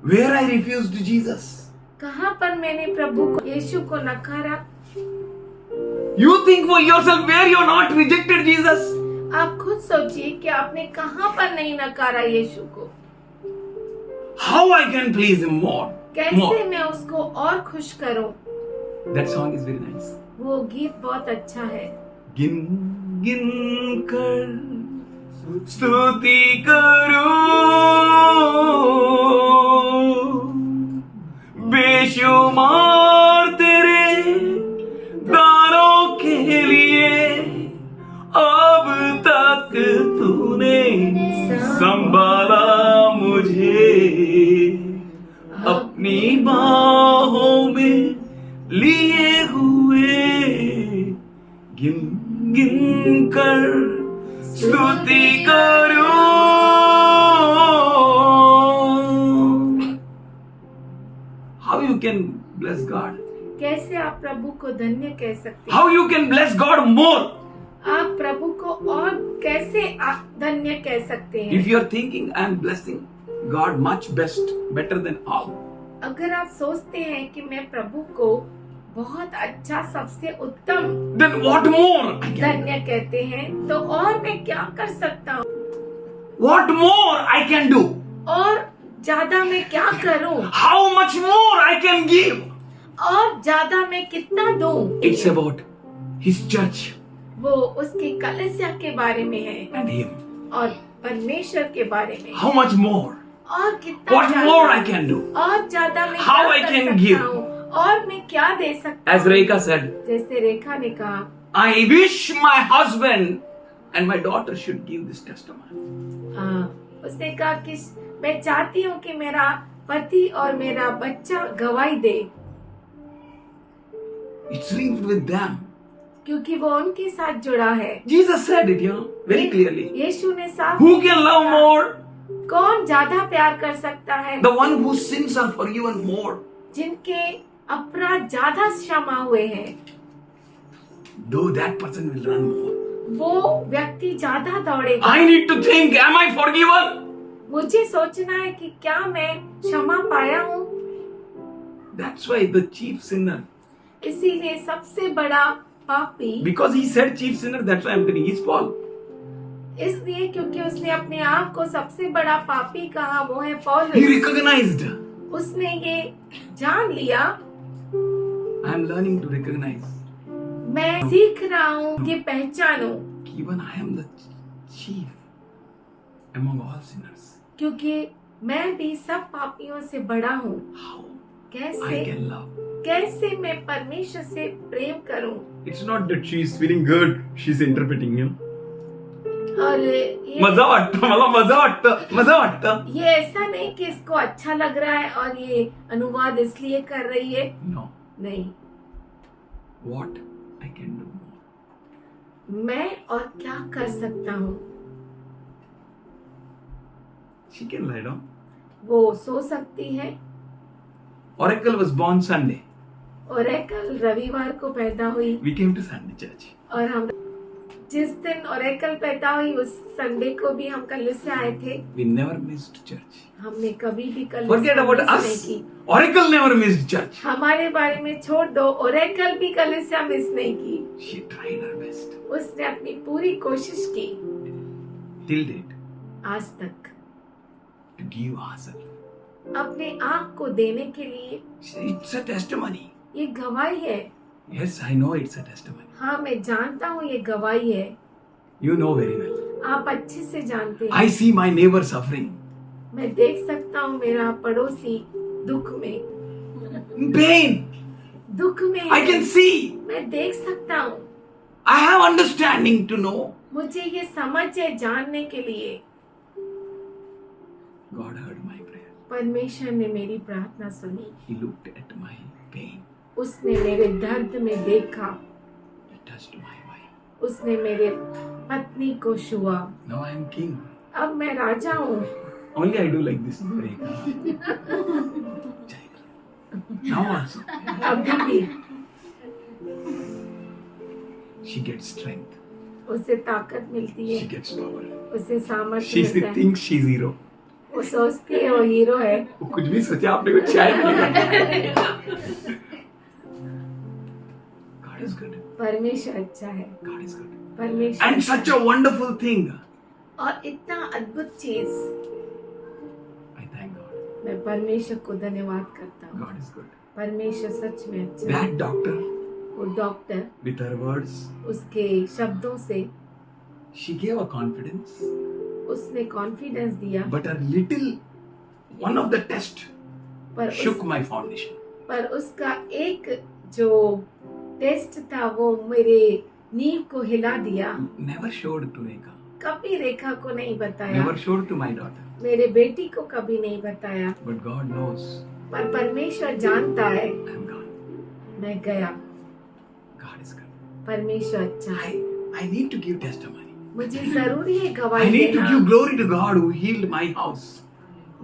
Where I refused Jesus. कहाँ पर मैंने प्रभु को, यीशु को नकारा? You think for yourself where you're not rejected Jesus. आप खुद सोचिए कि आपने कहाँ पर नहीं नकारा यीशु को। How I can please him more. कैसे मैं उसको और खुश करूं? That song is very nice. वो गीत बहुत अच्छा है। गिन गिन कर स्तुति करो, बेशुमार तेरे दानों के लिए अब तक तूने संभाला मुझे, अपनी बाहों में लिए हुए किंकर स्तुति करूं. How you can bless God? कैसे आप प्रभु को धन्य कह सकते हैं? How you can bless God more? आप प्रभु को और कैसे धन्य कह सकते हैं? If you are thinking I am blessing God much best, better than all, अगर आप सोचते हैं कि मैं प्रभु को बहुत अच्छा, सबसे उत्तम then what more I can धन्य कहते हैं, तो और मैं क्या कर सकता हूँ? do? What more I can do? और ज्यादा मैं क्या करूँ? How much more I can give? और ज्यादा मैं कितना दूँ? It's about His church वो उसके कलीसिया के बारे में है and Him. और परमेश्वर के बारे में. How much more? और कितना What ज्यादा? more I can do? और ज्यादा मैं How क्या I कर can सकता give? हूँ? और मैं क्या दे सकता As हूँ? Rekha said, जैसे रेखा ने कहा, I wish my husband and my daughter should give this testimony. उसने कहा कि मैं चाहती हूँ कि मेरा पति और मेरा बच्चा गवाही दे, It's linked with them. क्योंकि वो उनके साथ जुड़ा है. Jesus said it, very clearly. यीशु ने साफ Who can love more? कौन ज्यादा प्यार कर सकता है? The one whose sins are forgiven more. जिनके अपराध ज्यादा क्षमा हुए हैं, Though that person will run more. वो व्यक्ति ज्यादा दौड़ेगा. I need to think, am I forgiven? मुझे सोचना है कि क्या मैं क्षमा पाया हूँ. That's why the chief sinner, इसीलिए सबसे बड़ा पापी, because he said chief sinner, that's why I'm telling you, he's Paul. इसलिए क्योंकि उसने अपने आप को सबसे बड़ा पापी कहा, वो है पौलुस. He recognized. उसने ये जान लिया, I am learning to recognize. मैं सीख रहा हूँ कि पहचानूं, Even I am the chief among all sinners. क्योंकि मैं भी सब पापियों से बड़ा हूँ. How I कैसे can love. कैसे मैं परमेश्वर से प्रेम करूं? It's not that she is feeling good, she's interpreting you. और ये मजा वाटतं, मला मजा वाटतं. ये ऐसा नहीं कि इसको अच्छा लग रहा है और ये अनुवाद इसलिए कर रही है. No. नहीं, What I can do more. मैं और क्या कर सकता हूँ? She can lie down. वो सो सकती है. Oracle was born Sunday. Oracle रविवार को पैदा हुई, We came to Sunday church. और हम जिस दिन ओरेकल पैदा हुई उस संडे को भी हम कलीसिया आए थे. We never missed church. हमने कभी भी Forget कलीसिया about मिस नहीं us. की. Oracle never missed church. हमारे बारे में छोड़ दो, ओरेकल भी कलीसिया मिस नहीं की. She tried her best. उसने अपनी पूरी कोशिश की Till date. आज तक To give herself. अपने आप को देने के लिए. It's a testimony. ये गवाही है. Yes, I know it's a testimony. हाँ, मैं जानता हूँ ये गवाही है. You know very well. आप अच्छे से जानते हैं. I see my neighbor suffering. मैं देख सकता हूँ मेरा पड़ोसी दुख में Pain. दुख में है. I can see. मैं देख सकता हूँ. I have understanding to know. मुझे ये समझ है जानने के लिए. God heard my prayer. परमेश्वर ने मेरी प्रार्थना सुनी. He looked at my pain. उसने मेरे दर्द में देखा. He touched my wife. उसने मेरे पत्नी को छुआ. Now I am king. अब मैं राजा हूँ. Only I do like this. Now also. अभी भी She gets strength. उसे ताकत मिलती She है. gets power. उसे सामर्थ्य She मिलता है. thinks she's hero. वो सोचती है वो हीरो है. वो कुछ भी सोचा आपने कुछ चाय मिलेगा. God is good. परमेश्वर अच्छा है. God is good. परमेश्वर And such a wonderful thing. और इतना अद्भुत चीज. I thank God. मैं परमेश्वर को धन्यवाद करता हूँ. God is good. परमेश्वर सच में अच्छा है. That doctor, वो डॉक्टर with her words, उसके शब्दों से she gave a confidence. उसने कॉन्फिडेंस दिया. But her little one of the test पर shook my foundation. पर उसका एक जो टेस्ट था वो मेरे नींव को हिला दिया. Never showed to Rekha. कभी रेखा को नहीं बताया. Never showed to my daughter. मेरे बेटी को कभी नहीं बताया. But God knows पर परमेश्वर जानता है. I am gone. मैं गया. God is good. परमेश्वर अच्छा है. I need to give testimony. मुझे जरूरी है I गवाही need to देना। give glory to God who healed my house.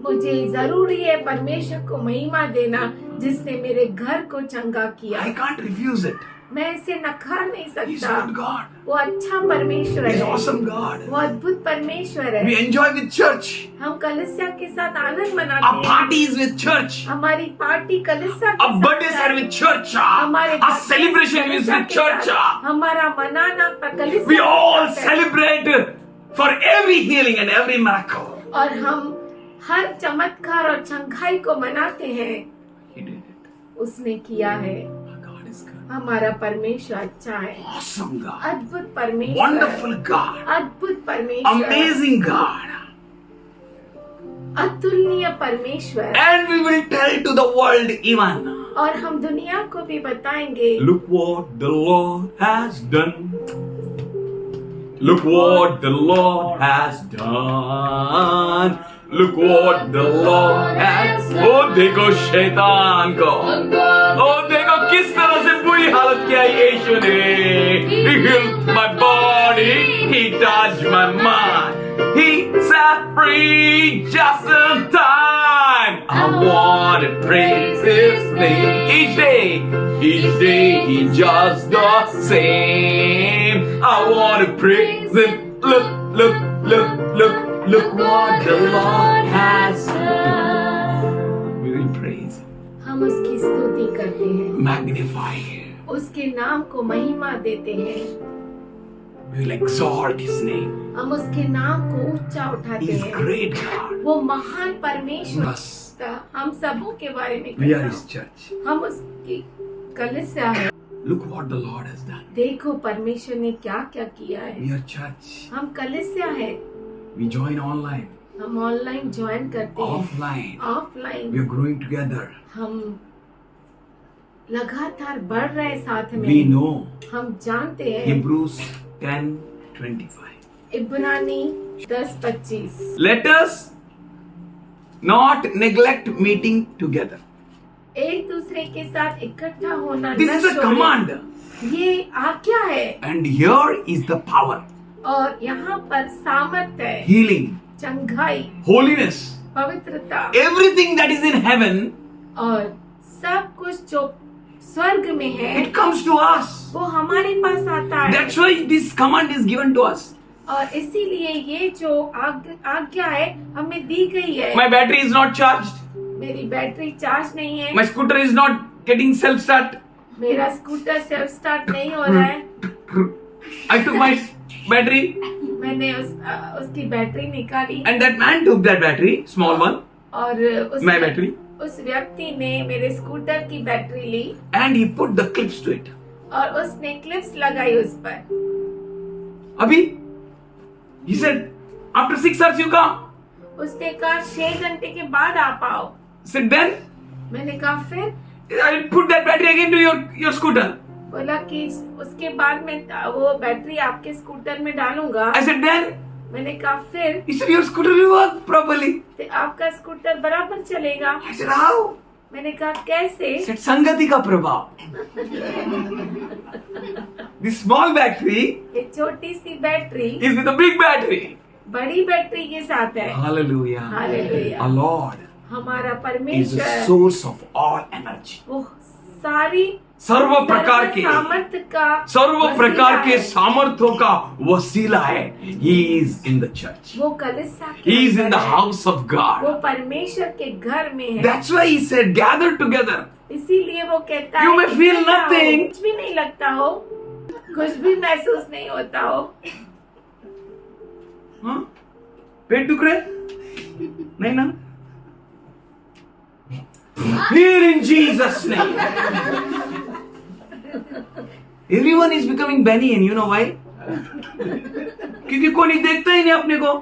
मुझे जरूरी है परमेश्वर को महिमा देना जिसने मेरे घर को चंगा किया। I can't refuse it. मैं इसे नकार नहीं He's सकता। good God. वो अच्छा परमेश्वर He's है, awesome God. वो अद्भुत परमेश्वर We है। enjoy with church. हम कलिसिया के साथ आनंद Our मनाते हैं। parties with church. हमारी पार्टी कलिसिया के Our साथ birthdays are with church. हमारे Our celebration is कलिसिया with के church. साथ, हमारा मनाना कलिसिया We के all साथ है। celebrate for every healing and every miracle. और हम हर चमत्कार और चंगाई को मनाते हैं। He did it. उसने किया है। Our God is good. हमारा परमेश्वर अच्छा है, Awesome God. अद्भुत परमेश्वर, Wonderful God. अद्भुत परमेश्वर, Amazing God. अतुलनीय परमेश्वर। And we will tell to the world even. और हम दुनिया को भी बताएंगे, Look what the Lord has done. Look what the Lord has done. Look what the Lord has done. Oh देखो शैतान को, oh देखो किस तरह से बुरी हालत किया यीशु ने। He healed my body, He touched my mind, He set free just in time. I want to praise His name each day He just the same. I want to praise Him. Look what the Lord has done. We will praise Him, हम उसकी स्तुति करते हैं, magnify Him. उसके नाम को महिमा देते हैं, We will exalt His name. हम उसके नाम को ऊंचा उठाते He is हैं। great God. वो महान परमेश्वर Us. हम सबों के बारे में We are कहता His हूँ। church. हम उसकी कलिसिया है। Look what the Lord has done. देखो परमेश्वर ने क्या क्या किया है। We are church. हम कलिसिया है, We join online, हम ऑनलाइन ज्वाइन करते हैं, offline. We offline are growing together. हम लगातार बढ़ रहे हैं साथ में। We know हम जानते हैं Hebrews 10:25. इब्रानी 10:25। Let us not neglect meeting together. एक दूसरे के साथ इकट्ठा होना This न is a छोड़ें। command. ये आज्ञा है And here is the power, और यहाँ पर सामर्थ है, healing, चंगाई, holiness, पवित्रता everything that is in heaven, और सब कुछ जो स्वर्ग में है it comes to us. वो हमारे पास आता है। That's why this command is given to us. और इसीलिए ये जो आज्ञा है हमें दी गई है। My battery is not charged. मेरी बैटरी चार्ज नहीं है, My scooter is not getting self-start. मेरा स्कूटर सेल्फ स्टार्ट नहीं हो रहा है। I took my battery मैंने उसकी बैटरी निकाली and that man took that battery, small one, और my battery, उस व्यक्ति ने मेरे स्कूटर की बैटरी ली and he put the clips to it. और उसने क्लिप्स लगाई उस पर। Abhi, he said, after 6 hours you come. उसने कहा 6 घंटे के बाद आ पाओ। Said then, मैंने कहा फिर? I will put that battery again to your scooter. बोला कि उसके बाद मैं वो बैटरी आपके स्कूटर में डालूंगा। I said then, मैंने कहा फिर? he said your scooter will work properly. तो आपका स्कूटर बराबर चलेगा। I said how? मैंने कहा कैसे? He said संगति का प्रभाव. This small battery ये छोटी सी battery is with a big battery. बड़ी बैटरी के साथ है। Hallelujah. Hallelujah. Our Lord हमारा is the परमेश्वर source of all energy. वो सारी सर्व प्रकार के सामर्थ्य का सर्व प्रकार के वसीला है। सामर्थ्यों का वसीला है. He is in the church. वो कलिसिया के He is in अंदर the है। house of वो God. परमेश्वर के घर में है। That's why he said, gather together. इसीलिए वो कहता You है may कि feel इकट्ठा हो, nothing. कुछ भी नहीं लगता हो, कुछ भी महसूस नहीं होता हो। हाँ? पेट दुख रहे? नहीं ना? Here in Jesus' name. Everyone is becoming Benny, and you know why? क्योंकि कोई देखता ही नहीं अपने को।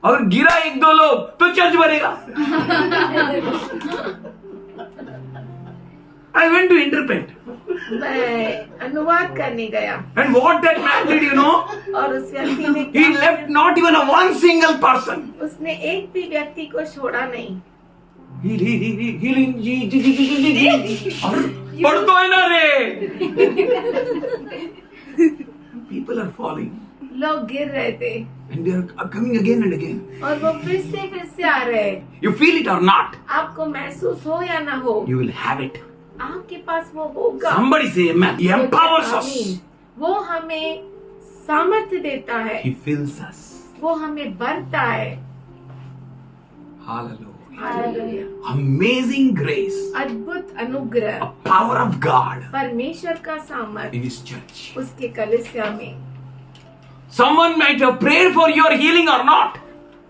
अगर गिरा 1-2 लोग तो चर्च भरेगा। I went to interpret. मैं अनुवाद करने गया And what that man did, you know? और उस व्यक्ति ने He क्या left not even a one single person. उसने एक भी व्यक्ति को छोड़ा नहीं। Healing. और पढ़ तो है ना रे। people are falling लोग गिर रहे थे and they are coming again and again. और वो फिर से आ रहे हैं। You feel it or not, आपको महसूस हो या ना हो, you will have it. आपके पास वो होगा। Somebody say amen. He empowers us. आमीन। वो हमें सामर्थ्य देता है, He fills us. वो हमें भरता है। Hallelujah. हालेलुया। Amazing grace. अद्भुत अनुग्रह, A power of God परमेश्वर का सामर्थ्य in His church. उसके कलीसिया में। Someone might have prayed for your healing or not.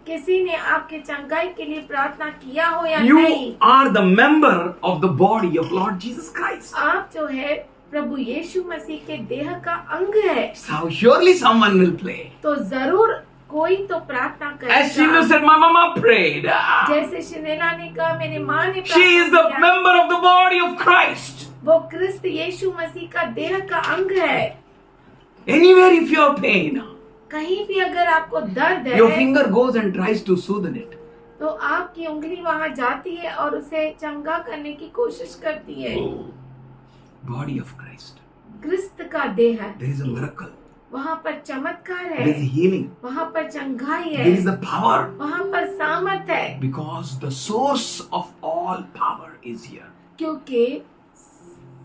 किसी ने आपके चंगाई के लिए प्रार्थना किया हो या नहीं, You are the member of the body of Lord Jesus Christ. आप जो है प्रभु यीशु मसीह के देह का अंग है, So surely someone will pray. तो जरूर कोई तो प्रार्थना As Shilu करेगा। said, my mama prayed. जैसे शिनेला ने कहा, मेरी माँ ने She is the प्रार्थना किया। member of the body of Christ. वो क्रिस्त यीशु मसीह का देह का अंग है। Anywhere if you have pain, कहीं भी अगर आपको दर्द your है, finger goes and tries to soothe it. तो आपकी उंगली वहां जाती है और उसे चंगा करने की कोशिश करती है। Body of Christ. क्रिस्त का देह है, There is a miracle. वहां पर चमत्कार There is है, healing. वहां पर चंगाई There is है, the power. वहां पर सामर्थ है, Because the source of all power is here. क्योंकि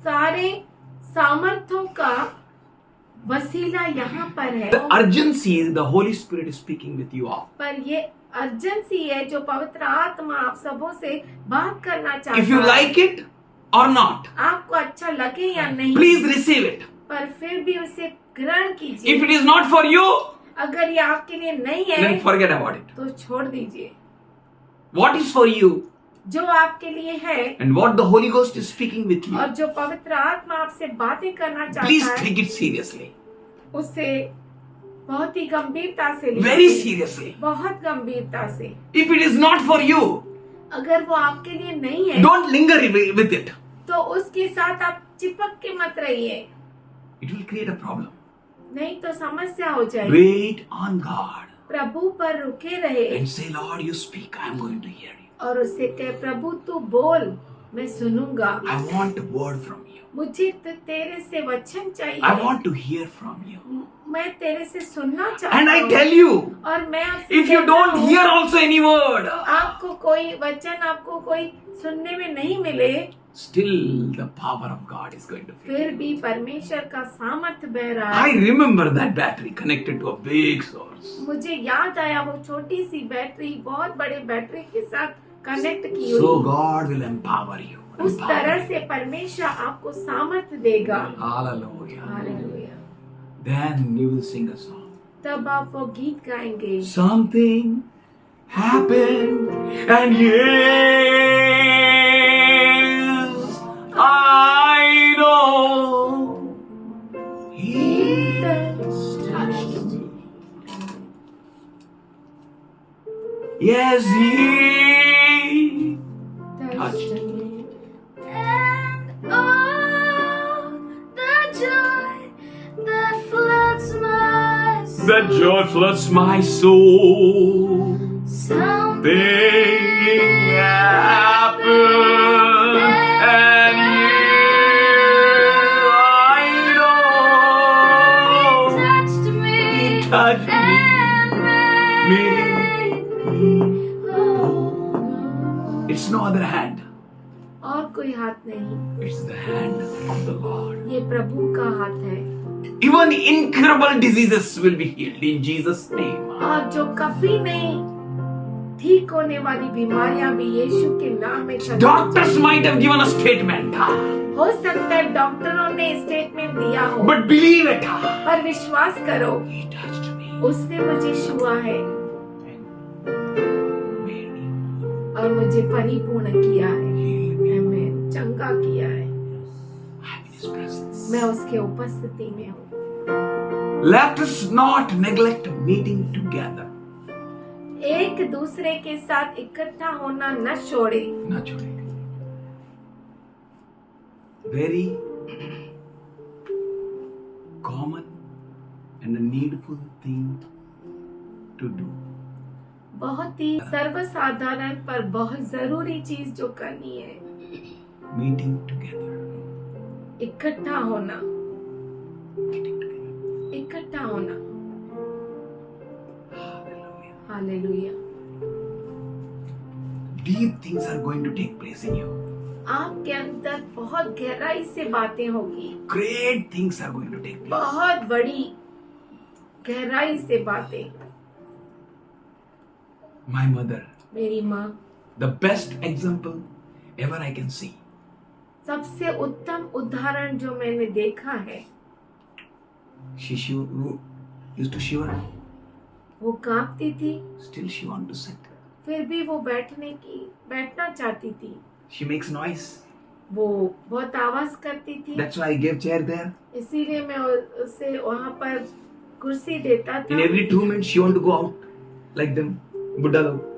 सारे सामर्थ्यों का वसीला यहाँ पर है। The urgency is the Holy Spirit is speaking with you all. पर ये अर्जेंसी है जो पवित्र आत्मा आप सबों से बात करना चाहता If you है। like it or not, आपको अच्छा लगे या नहीं, please receive it. पर फिर भी उसे ग्रहण If कीजिए। it is not for you, अगर ये आपके लिए नहीं है then forget about it. तो छोड़ दीजिए। What is for you जो आपके लिए है and what the Holy Ghost is speaking with you, और जो पवित्र आत्मा आपसे बातें करना please चाहता है, take it seriously. उसे बहुत ही गंभीरता से Very लीजिए। seriously. बहुत गंभीरता से। If it is not for you, अगर वो आपके लिए नहीं है don't linger with it. तो उसके साथ आप चिपक के मत रहिए, It will create a problem. नहीं तो समस्या हो जाएगी। Wait on God प्रभु पर रुके रहे and say, Lord, you speak. I am going to hear you. और उससे कहे, प्रभु तू बोल, मैं सुनूंगा। I want a word from you. मुझे तो तेरे से वचन I चाहिए, want to hear from you. मैं तेरे से सुनना चाहता And I हूँ। tell you, और मैं आपसे if you कहता don't हूँ, hear also any word, आपको कोई वचन आपको कोई सुनने में नहीं मिले, still the power of God is going to fill फिर you. भी परमेश्वर का सामर्थ्य बह रहा I है। remember that battery connected to a big source. मुझे याद आया वो छोटी सी बैटरी बहुत बड़े बैटरी के साथ कनेक्ट की So हुई। God will empower you. उस तरह से परमेश्वर आपको सामर्थ्य देगा। Hallelujah. Hallelujah. Then you will sing a song. तब आप वो गीत गाएंगे, Something happened, and yes, I know He touched me. Yes, He touched me. And oh, the joy that floods my soul. That joy floods my soul. Something Happened, and here I know touched me He touched and me. made me whole. It's no other hand. और कोई हाथ नहीं, It's the hand of the Lord. ये प्रभु का हाथ है। Even incurable diseases will be healed in Jesus' name. और जो कभी नहीं ठीक होने वाली बीमारियां भी यीशु के नाम में खत्म हो Doctors जाएंगी। might have given a statement, हो सकता है डॉक्टरों ने स्टेटमेंट दिया हो, but believe it. पर विश्वास करो, He touched me उसने मुझे छुआ है and made me, और मुझे परिपूर्ण किया है, healed me. आमीन, चंगा किया है। I'm in His presence. मैं उसके उपस्थिति में हूँ। Let us not neglect meeting together. एक दूसरे के साथ इकट्ठा होना न छोड़े। ना छोड़े. Very common and a needful thing to do. बहुत ही सर्वसाधारण पर बहुत जरूरी चीज जो करनी है, Meeting together. इकट्ठा होना। Meeting together. इकट्ठा होना। Hallelujah. Hallelujah. Deep things are going to take place in you. आपके अंदर बहुत गहराई से बातें होगी, Great things are going to take place. बहुत बड़ी गहराई से बातें। My mother, मेरी माँ the best example ever I can see. सबसे उत्तम उदाहरण जो मैंने देखा है, She used to shiver. वो कांपती थी, Still she want to sit. फिर भी वो बैठना चाहती थी। She makes noise. वो बहुत आवाज करती थी, That's why I gave chair there. इसीलिए मैं उसे वहाँ पर कुर्सी देता In था। every 2 minutes she want to go out like them. बुड्ढा लोग।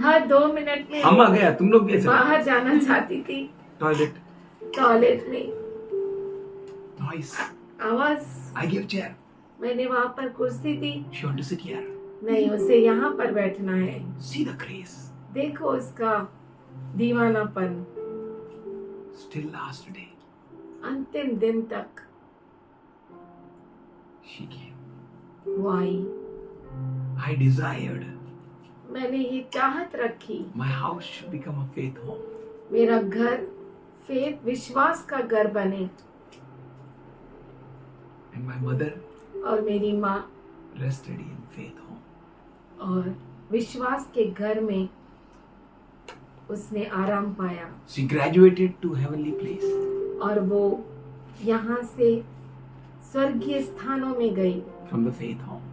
हर 2 मिनट में हम आ गया, तुम लोग भी ऐसे। बाहर जाना चाहती थी, Toilet. टॉयलेट में Noise. आवाज। I gave chair. मैंने वहाँ पर कुर्सी दी, She want to sit here. नहीं उसे यहाँ पर बैठना है। See the grace. देखो उसका दीवानापन। Still last day अंतिम दिन तक she came. वो आई। I desired मैंने ये चाहत रखी, my house should become a faith home. मेरा घर फेथ विश्वास का घर बने, And my mother और मेरी माँ rested in faith home. और विश्वास के घर में उसने आराम पाया, She graduated to heavenly place. और वो यहाँ से स्वर्गीय स्थानों में गई From the faith home.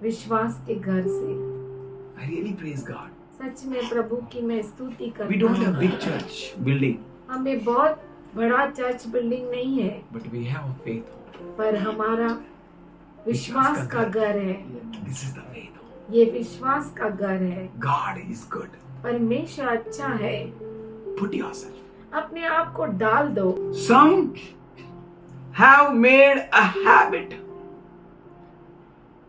विश्वास के घर से। I really praise God. सच में प्रभु की मैं स्तुति We करता don't have हूँ। big church building, हमें बहुत बड़ा चर्च बिल्डिंग नहीं है, but we have a faith home. पर हमारा विश्वास का घर है। This is the faith home. ये विश्वास का घर है। God is good. परमेश्वर अच्छा है। Put yourself. अपने आप को डाल दो। Some have made a habit.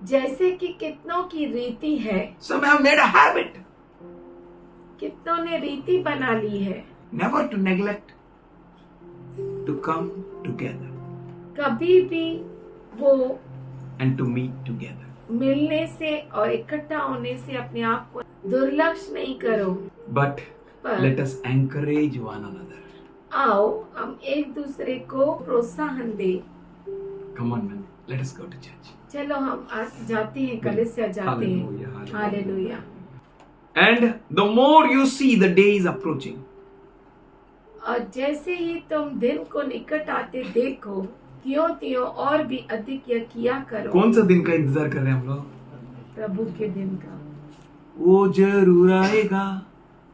जैसे कि कितनों की रीति है, Some have made a habit. कितनों ने रीति बना ली है Never to neglect to come together कभी भी वो and to meet together. मिलने से और इकट्ठा होने से अपने आप को दुर्लक्ष्य नहीं करो, But पर let us encourage one another. आओ हम एक दूसरे को प्रोत्साहन दे। Come on, man. Let us go to church. चलो हम आज जाते हैं, कलीसिया जाते हैं। Hallelujah, hallelujah. And the more you see the day is approaching, और जैसे ही तुम दिन को निकट आते देखो, त्यों त्यों और भी अधिक यह किया करो। कौन सा दिन का इंतजार कर रहे हैं हम लोग? प्रभु के दिन का। वो जरूर आएगा,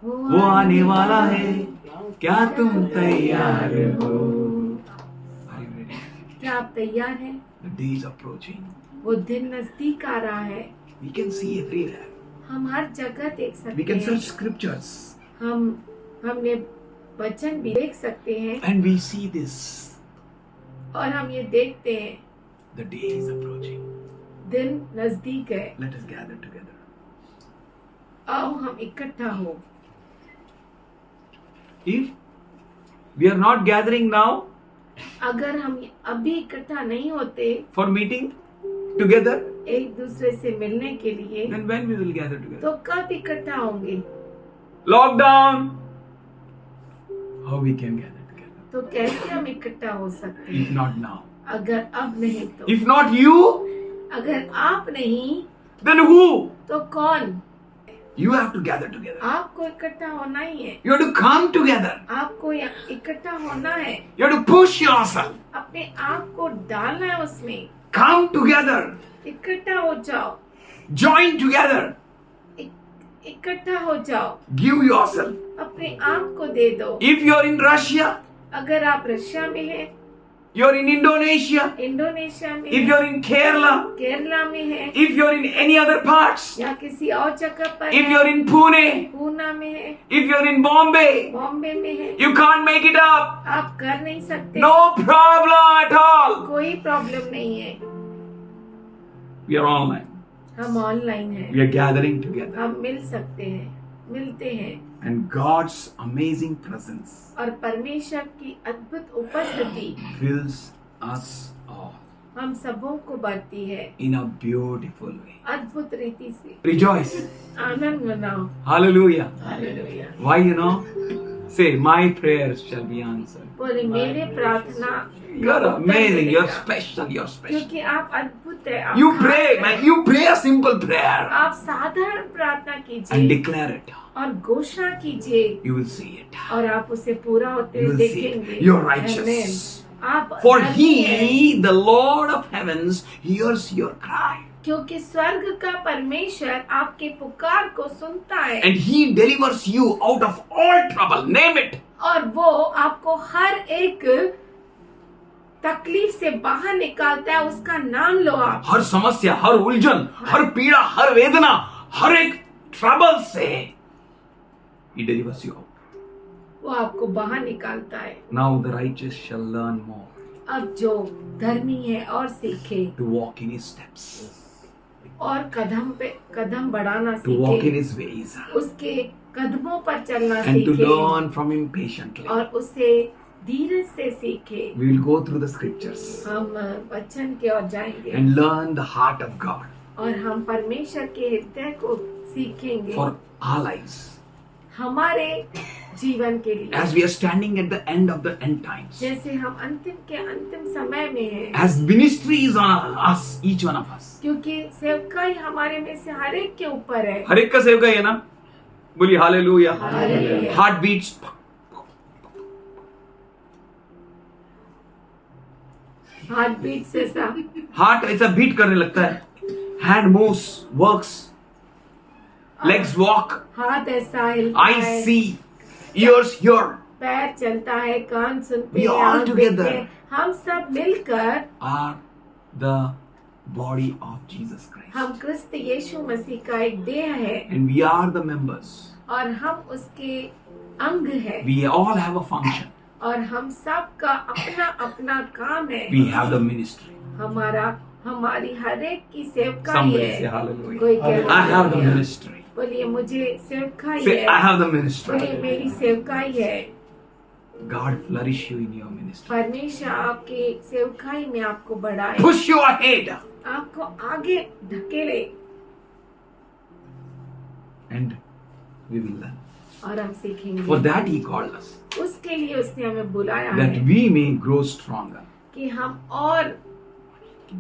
वो आने वाला है, क्या तुम तैयार हो? Are you ready? क्या आप तैयार हैं? The day is approaching. वो दिन नजदीक आ रहा है। We can see everywhere. हम हर जगह देख We सकते can हैं। search scriptures हमने वचन भी देख सकते हैं, and we see this. और हम ये देखते हैं The day is approaching. दिन नजदीक है। Let us gather together. आओ हम इकट्ठा हो। If we are not gathering now अगर हम अभी इकट्ठा नहीं होते for meeting together, एक दूसरे से मिलने के लिए, then when we will gather together? तो कब इकट्ठा होंगे? Lockdown. How we can gather together? तो कैसे हम इकट्ठा हो सकते हैं? If not now. अगर अब नहीं तो। If not you, अगर आप नहीं then who? तो कौन? You have to gather together. आपको इकट्ठा होना ही है। You have to come together. आपको इकट्ठा होना है। You have to push yourself. अपने आप को डालना है उसमें। Come together. इकट्ठा हो जाओ। Join together. इकट्ठा हो जाओ। Give yourself. अपने आप को दे दो। If you are in Russia, अगर आप रशिया में हैं, you are in Indonesia, Indonesia में if हैं, you are in Kerala, Kerala में हैं, if you are in any other parts, या किसी और जगह पर if you हैं, are in Pune, पूना में है, if you are in Bombay, Bombay में है, you can't make it up. आप कर नहीं सकते। No problem at all. कोई प्रॉब्लम नहीं है। We are online. हम ऑनलाइन हैं। We are gathering together. हम मिल सकते हैं, मिलते हैं, And God's amazing presence और परमेश्वर की अद्भुत उपस्थिति fills us all. हम सबों को बढ़ती है in a beautiful way. अद्भुत रीति से। Rejoice. आनंद मनाओ। Hallelujah. Hallelujah. Why, Say, my prayers shall be answered. बोले मेरे प्रार्थना You're amazing. You're special. You're special. क्योंकि आप अद्भुत है। आप You खास pray, हैं। man. You pray a simple prayer आप साधारण प्रार्थना and कीजिए declare it. और घोषणा कीजिए You will see it. और आप उसे पूरा होते You हुए will see it. देखेंगे। You're Amen. righteous. आप For धर्मी हैं, he, the Lord of heavens, hears your cry. क्योंकि स्वर्ग का परमेश्वर आपके पुकार को सुनता है And he delivers you out of all trouble. Name it. और वो आपको हर एक तकलीफ से बाहर निकालता है। उसका नाम लो आप। हर समस्या, हर उलझन, हर पीड़ा, हर वेदना, हर एक ट्रबल से he delivers you out. वो आपको बाहर निकालता है। Now the righteous shall learn more अब जो धर्मी है और सीखे to walk in his steps, और कदम पे कदम बढ़ाना to walk in सीखे, his ways, उसके कदमों पर चलना and to सीखे learn from him patiently. और उसे धीरज से सीखे। We will go through the scriptures हम वचन की ओर जाएंगे and learn the heart of God और हम परमेश्वर के हृदय को सीखेंगे for our lives हमारे जीवन के लिए। as we are standing at the end of the end times. जैसे हम अंतिम के अंतिम समय में हैं, As ministry is on us, each one of us. क्योंकि सेवकाई हमारे में से हर एक के ऊपर है। हर एक का सेवका है ना? बोलिए hallelujah. Hallelujah. Heart beats. Heart beat से सा हार्ट ऐसा बीट करने लगता है. Hand moves, works. Legs walk. हाथ ऐसा हिलता है, Eyes see. Ears hear. पैर चलता है, कान सुनते We हैं, all आँख together देखते हैं। हम सब मिलकर Are the body of Jesus Christ. हम क्रिस्त यीशु मसीह का एक देह है And we are the members. और हम उसके अंग है We all have a function. और हम सब का अपना अपना काम है। We have the ministry. हमारी हर एक की सेवकाई Somebody say है। hallelujah. कोई कहे I have the hallelujah. ministry. बोलिए मुझे सेवकाई Say, I है। have the ministry. बोलिए मेरी सेवकाई है। God flourish you in your ministry. परमेश्वर आपके सेवकाई में आपको बढ़ाए, Push you ahead. आपको आगे ढकेले And we will learn. और हम सीखेंगे। For that he called us. उसके लिए उसने हमें बुलाया That है we may grow stronger. कि हम और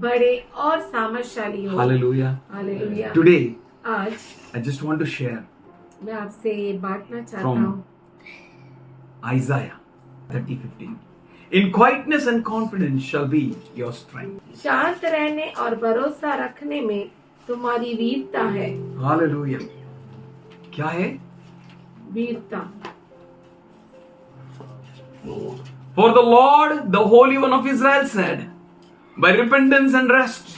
बड़े और सामर्थशाली हो। Hallelujah. हालेलुया। Today, आज I just want to share मैं आपसे ये बांटना चाहता From- हूँ Isaiah 30:15. In quietness and confidence shall be your strength. शांत रहने और भरोसा रखने में तुम्हारी वीरता है। Hallelujah. क्या है? वीरता। For the Lord, the Holy One of Israel said, by repentance and rest,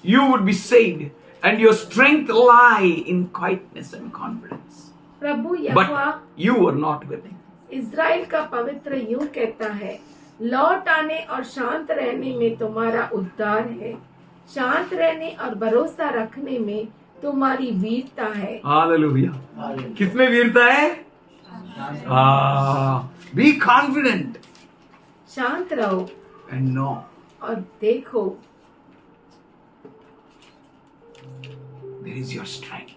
you would be saved, and your strength lie in quietness and confidence. Prabhu Jehovah But you were not willing. Israel का पवित्र यूं कहता है, लौट आने और शांत रहने में तुम्हारा उद्धार है। शांत रहने और भरोसा रखने में तुम्हारी वीरता है। Hallelujah. किसमें वीरता है? Be confident शांत रहो and know और देखो there is your strength.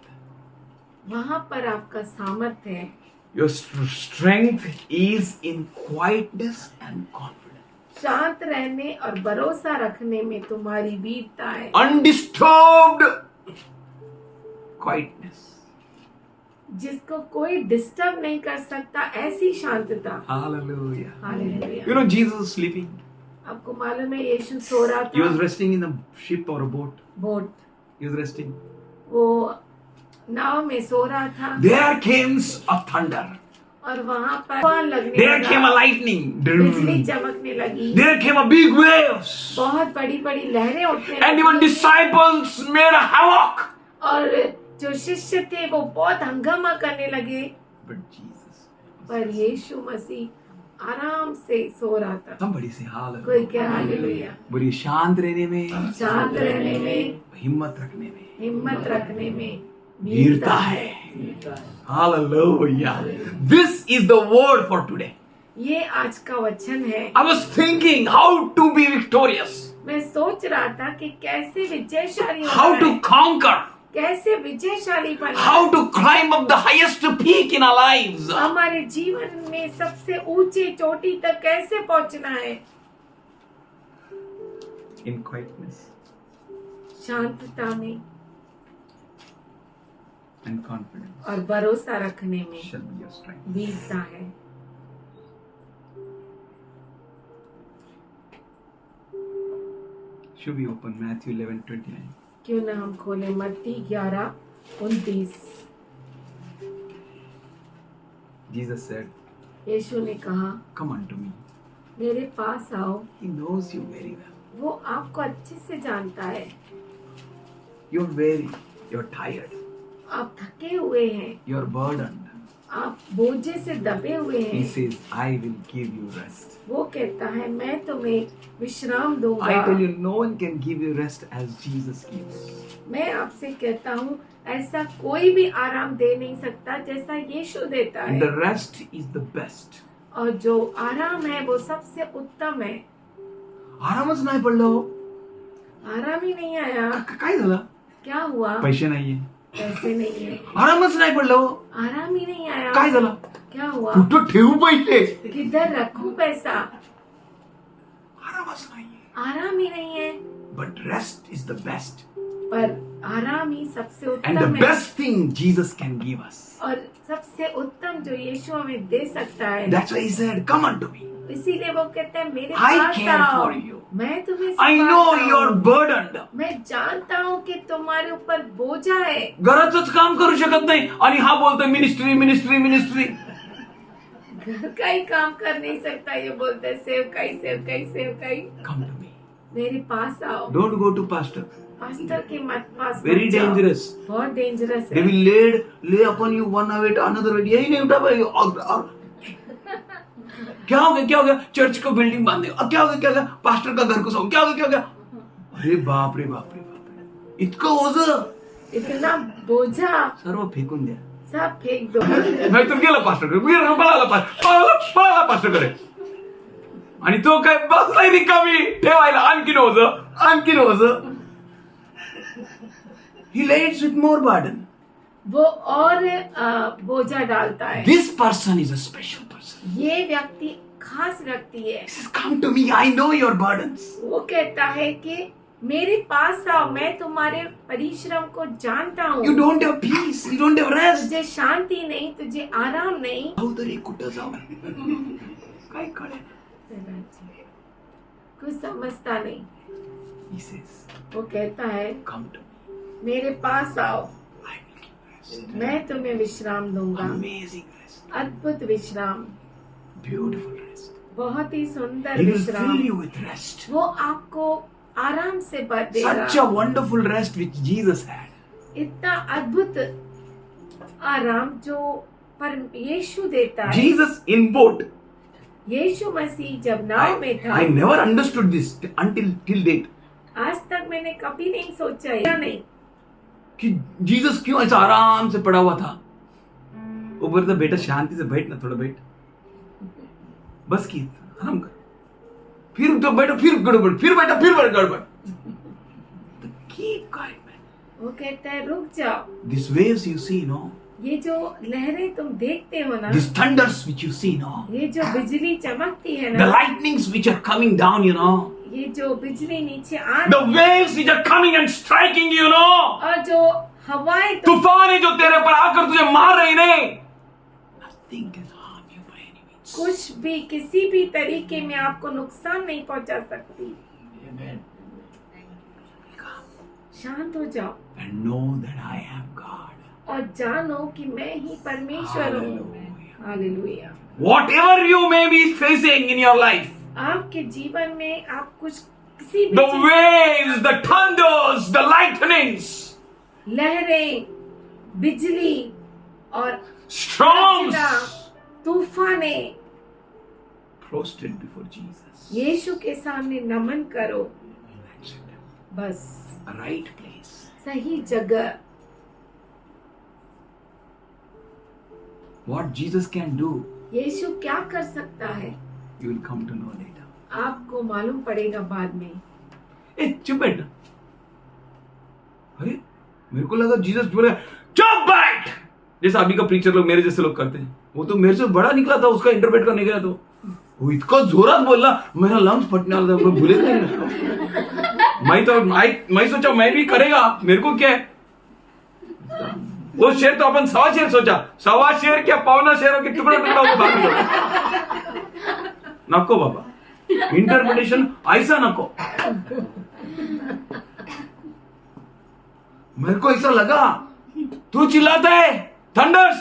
वहां पर आपका सामर्थ्य है। Your strength is in quietness and confidence. शांत रहने और भरोसा रखने में तुम्हारी वीरता है। Undisturbed quietness. जिसको कोई डिस्टर्ब नहीं कर सकता, ऐसी शांतता। Hallelujah. Hallelujah. You know, Jesus was sleeping. आपको मालूम है यीशु सो रहा He was था resting in a ship or a boat. Boat, He was resting. वो नाव में सो रहा था There came a thunder. और वहां पर तूफान लगने There came a लगा, lightning. बिजली चमकने लगी, There came a big waves. बहुत बड़ी बड़ी लहरें उठने And even लगी disciples made a havoc. और जो शिष्य थे वो बहुत हंगामा करने लगे, But Jesus. पर यीशु मसीह आराम से सो रहा था। Somebody say कोई hallelujah. क्या हालेलुया। बोलिए शांत रहने में, शांत रहने में, हिम्मत रखने में हिम्मत रखने में वीरता है. Hallelujah. This is the word for today. ये आज का वचन है। I was thinking how to be victorious. मैं सोच रहा था कि कैसे विजयशाली how होना to है, conquer, कैसे विजयशाली बनना how है। to climb up the highest peak in our lives. हमारे जीवन में सबसे ऊंची चोटी तक कैसे पहुंचना है। In quietness शांतता में and confidence और भरोसा रखने में shall be your strength. वीरता है। Should we open Matthew 11:29? क्यों ना हम खोले मत्ती 11:29। Jesus said, यीशु ने कहा, "Come unto me." मेरे पास आओ। He knows you very well. वो आपको अच्छे से जानता है। You're weary. You're tired. आप थके हुए हैं, You're burdened. आप बोझे से दबे हुए He हैं। says, "I will give you rest." वो कहता है, मैं तुम्हें विश्राम I दूंगा। tell you, no one can give you rest as Jesus gives. मैं आपसे कहता हूँ, ऐसा कोई भी आराम दे नहीं सकता जैसा यीशु देता And the है। rest is the best. और जो आराम है वो सबसे उत्तम है। आरामच नाही पडलो. आराम ही नहीं आया। काय झालं? क्या हुआ? पैसे नाहीये. पैसे नहीं है। आरामच नाही पडलो. आराम ही नहीं आया। काय झालं? क्या हुआ? कुठं ठेवू पैसे? किधर रखूं पैसा? आरामच नाहीये. आराम ही नहीं है। But rest is the best. पर आराम ही सबसे And the उत्तम है। best thing Jesus can give us. और सबसे उत्तम जो यीशु हमें दे सकता है। That's why he said, "Come unto me." इसीलिए वो कहते हैं, मेरे I पास care आओ। for you. मैं तुम्हें I know सिखाता you're हूँ। burdened. मैं जानता हूँ कि तुम्हारे ऊपर बोझा है। घराचंच काम करू शकत नाही आणि हा बोलतोय मिनिस्ट्री मिनिस्ट्री मिनिस्ट्री. घर का ही काम कर नहीं सकता, ये बोलते हैं, सेवकाई सेवकाई सेवकाई। Come to me. मेरे पास आओ। Don't go to pastor. Pastor के मत पास Very मत जाओ। dangerous. बहुत डेंजरस They है। will lay upon you one weight, another weight. यही नहीं उठा पाएगा. और क्या हो गया? क्या हो गया? चर्च को बिल्डिंग बांधे. क्या हो गया? क्या हो गया? पास्टर का घर को सौ. क्या हो गया? क्या हो गया? अरे बाप रे बाप रे बाप रे. इतकं ओझं. इतना बोझा सर्व फेकून द्या. सब फेक दो। नाहीतर गेला पास्टर पळाला पास्टर कडे. आणि तो काय बसलाय रिकामी ठेवायला आणखीन ओझं. He lays with more burden. वो और बोझा डालता है। This person is a special person. ये व्यक्ति खास व्यक्ति है। He says, "Come to me, I know your burdens." वो कहता है कि मेरे पास आओ, मैं तुम्हारे परिश्रम को जानता हूँ। You don't have peace, you don't have rest. तुझे शांति नहीं, तुझे आराम नहीं। जाऊ तरी कुठं जाऊ? काय कळेल? कुछ समझता नहीं। He says, वो कहता है, "Come to me, मेरे पास आओ, I will give you rest." मैं तुम्हें विश्राम दूंगा। Amazing rest, अद्भुत विश्राम, beautiful rest. बहुत ही सुंदर He will विश्राम। fill you with rest. वो आपको आराम से भर देगा। Such a wonderful rest which Jesus had. इतना अद्भुत आराम जो पर यीशु देता है। Jesus in boat. यीशु मसीह जब नाव में था, I never understood this till date. आज तक मैंने कभी नहीं सोचा या नहीं कि जीसस क्यों ऐसा आराम से पड़ा हुआ था। वो बोलता, बेटा शांति से बैठ ना, थोड़ा बैठ, बस की आराम कर, फिर तो बैठो, फिर गड़बड़, फिर बैठा, फिर गड़बड़। Keep quiet, man. वो कहता है रुक जाओ। These waves you see, no? ये जो लहरें तुम देखते हो ना, These thunders which you see, no? ये जो बिजली चमकती है The ना, lightnings which are coming down, you know? ये जो बिजली नीचे आ The waves which are coming and striking you, know? और जो हवाएं तो तूफान है जो तेरे पर आकर तुझे मार रही नहीं। Nothing can harm you by any means. कुछ भी किसी भी तरीके में आपको नुकसान नहीं पहुंचा सकती। Amen. शांत हो जाओ And know that I am God. और जानो कि मैं ही परमेश्वर हूँ। Hallelujah. Hallelujah. Whatever you may be facing in your life, आपके जीवन में आप कुछ किसी भी the cheese- waves, the thunders, the lightnings, लहरें, बिजली और storms, तूफाने, prostrate before Jesus. यीशु के सामने नमन करो। That's it. बस A right place. सही जगह। What Jesus can do, यीशु क्या कर सकता है you will come to know later. आपको मालूम पड़ेगा बाद में। ए चुप बैठ। अरे मेरे को लगा जीसस बोलेगा चुप बैठ, जैसा अभी का प्रीचर लोग मेरे जैसे लोग करते हैं। वो तो मेरे से बड़ा निकला था, उसका इंटरप्रेट करने गया तो वो इतना जोरात बोला मेरा लंग्स फटने वाला था, मैं भूले नहीं उसको। मैं सोचा मैं भी करेगा, मेरे को क्या है। वो शेर तो अपन 1.25 शेर सोचा, 1.25 शेर क्या 1.25 शेरों के टुकड़ा टुकड़ा होकर बात करो। नको बाबा, इंटरप्रिटेशन ऐसा नको। मेरे को ऐसा लगा तू चिल्लाता है थंडर्स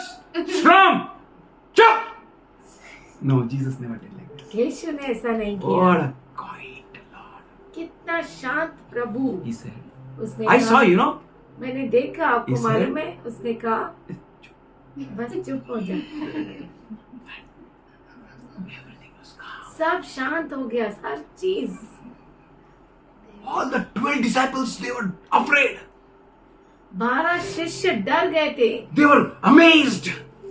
स्ट्रॉम, चुप। No, Jesus never did like this. यीशु ने ऐसा नहीं What किया। a quiet Lord. कितना शांत प्रभु। He said, उसने I कहा, saw, you know. मैंने देखा, आपको He said, मालूम है, उसने कहा बस चुप हो जा। Everything was calm. सब शांत हो गया, हर चीज। All the 12 disciples, they were afraid. 12 शिष्य डर गए थे, They were amazed.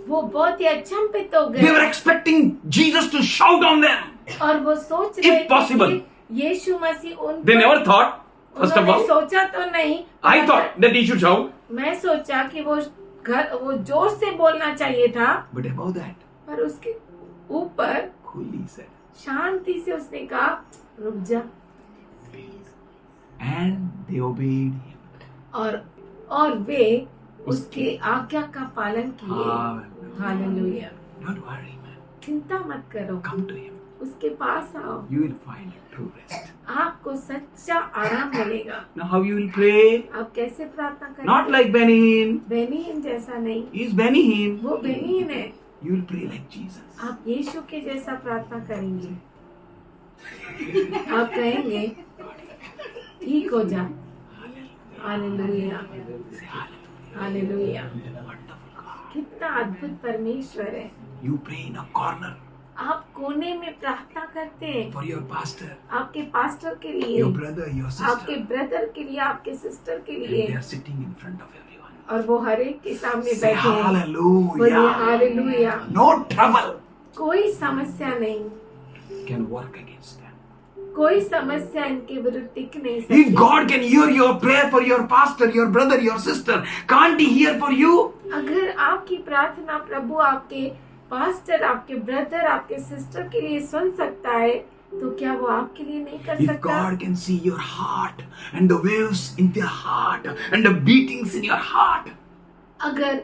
वो बहुत ही अचंभित हो They were गए expecting Jesus to shout on them. और वो सोच If रहे थे possible. कि यीशु मसीह उन They पर- never thought, first of उन्होंने all, सोचा तो नहीं। I thought that he should shout. मैं सोचा कि वो जोर से बोलना चाहिए था, But above that, पर उसके ऊपर coolly said, शांति से उसने कहा रुक जा। and they obeyed him. और वे उसके आज्ञा का पालन किए। Hallelujah. Hallelujah. Don't worry, man. चिंता मत करो, Come to him. उसके पास आओ, You will find true rest. आपको सच्चा आराम मिलेगा। Now, how you will pray? आप कैसे प्रार्थना करेंगे? Not like Benin. बेनीन जैसा नहीं, He's Benin. वो बेनीन है। You will pray like Jesus. आप यीशु के जैसा प्रार्थना करेंगे। आप कहेंगे ठीक हो जा। Hallelujah, hallelujah. Wonderful God. कितना अद्भुत परमेश्वर है। You pray in a corner आप कोने में प्रार्थना करते हैं for your pastor, आपके पास्टर के लिए, your brother, your आपके sister. ब्रदर के लिए, आपके सिस्टर के And लिए, they are sitting in front of everyone. और वो हर एक के सामने Say बैठे हैं। बोलिए hallelujah. हालेलुया। No trouble कोई समस्या नहीं, can work against them. कोई समस्या इनके विरुद्ध टिक नहीं If सकती। God can hear your prayer for your pastor, your brother, your sister, can't he hear for you? अगर आपकी प्रार्थना प्रभु आपके पास्टर, आपके ब्रदर, आपके सिस्टर के लिए सुन सकता है, तो क्या वो आपके लिए नहीं कर If सकता? God can see your heart and the waves in your heart and the beatings in your heart, अगर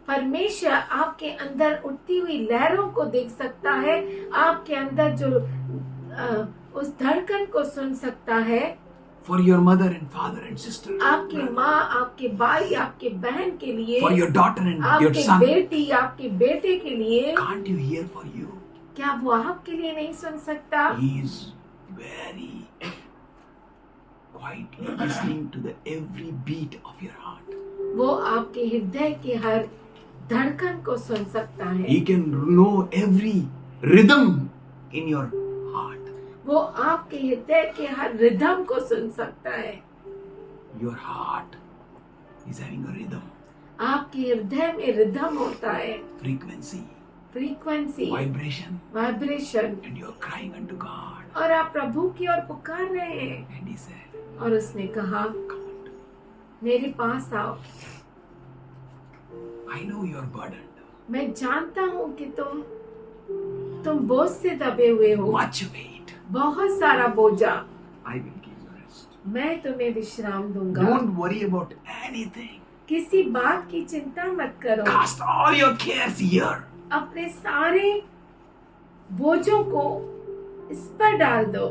परमेश्वर आपके अंदर उठती हुई लहरों को देख सकता है, आपके अंदर जो उस धड़कन को सुन सकता है, for your mother and father and sister, आपकी माँ, आपके भाई, आपके बहन के लिए, for your daughter and your आपके son, बेटी, आपके बेटे के लिए, can't you hear for you? क्या वो आपके लिए नहीं सुन सकता? He is very quietly listening to the every beat of your heart. वो आपके हृदय के हर धड़कन को सुन सकता है। He can know every rhythm in your heart. वो आपके हृदय के हर रिदम को सुन सकता है। Your heart is having a rhythm, आपके हृदय में रिदम होता है, frequency, frequency, vibration, vibration, and you're crying unto God. और आप प्रभु की ओर पुकार रहे हैं। And he said, और उसने कहा come on, मेरे पास आओ, I know you're burdened. मैं जानता हूँ कि तुम बोझ से दबे हुए हो, Much weight. बहुत सारा बोझा। I will give you rest. मैं तुम्हें विश्राम दूंगा। Don't worry about anything. किसी बात की चिंता मत करो। Cast all your cares here. अपने सारे बोझों को इस पर डाल दो,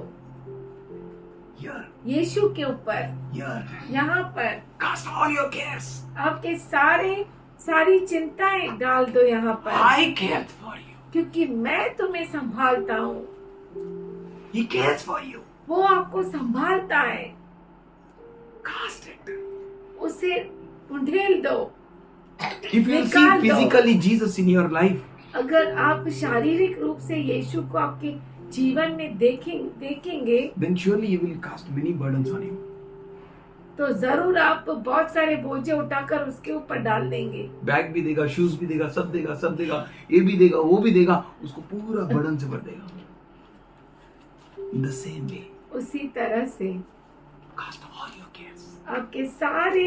Here, यीशु के ऊपर, here. यहाँ पर। Cast all your cares. आपके सारी चिंताएं डाल दो यहाँ पर, I care for you. क्योंकि मैं तुम्हें संभालता हूँ। He cares for you. वो आपको संभालता है, Cast it. उसे उंडेल दो। If you see निकाल दो। physically Jesus in your life, अगर आप शारीरिक रूप से यीशु को आपके जीवन में देखेंगे, then surely you will cast many burdens on him. तो जरूर आप बहुत सारे बोझे उठाकर उसके ऊपर डाल देंगे। बैग भी देगा, शूज भी देगा, सब देगा, ये भी देगा, वो भी देगा, उसको पूरा बर्डन से भर देगा. In the same way, उसी तरह से Cast all your cares, आपके सारे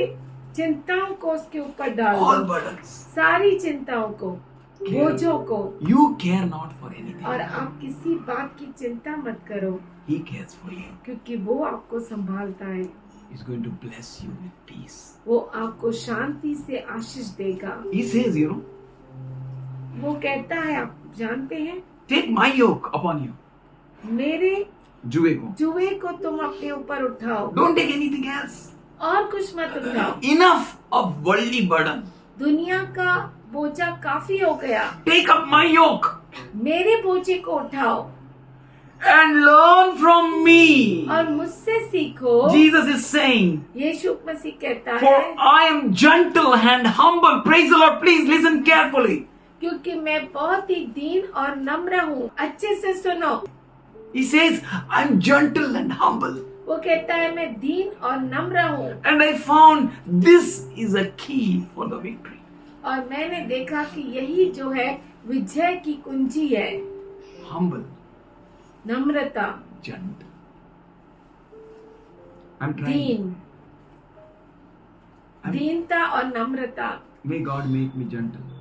चिंताओं को उसके ऊपर डाल all दो, burdens. सारी चिंताओं को, बोझों को, You care not for anything. और आप किसी बात की चिंता मत करो, He cares for you. क्योंकि वो आपको संभालता है। He's going to bless you with peace. वो आपको शांति से आशीष देगा। He says, you know, वो कहता है, आप जानते हैं, take my yoke upon you. मेरे जुए को. जुए को तुम अपने ऊपर उठाओ, Don't take anything else. और कुछ मत उठाओ। Enough of worldly burden. दुनिया का बोझा काफी हो गया, Take up my yoke मेरे बोझे को उठाओ and learn from me. और मुझसे सीखो। Jesus is saying, यीशु मसीह कहता for है, I am gentle and humble. Praise the Lord. Please listen carefully. क्योंकि मैं बहुत ही दीन और नम्र हूँ। अच्छे से सुनो, He says, I'm gentle and humble. वो कहता है मैं दीन और नम्र हूँ, And I found this is a key for the victory. और मैंने देखा कि यही जो है विजय की कुंजी है। Humble, Namrata, gentle. I'm trying. दीन, दीनता और नम्रता। May God make me gentle.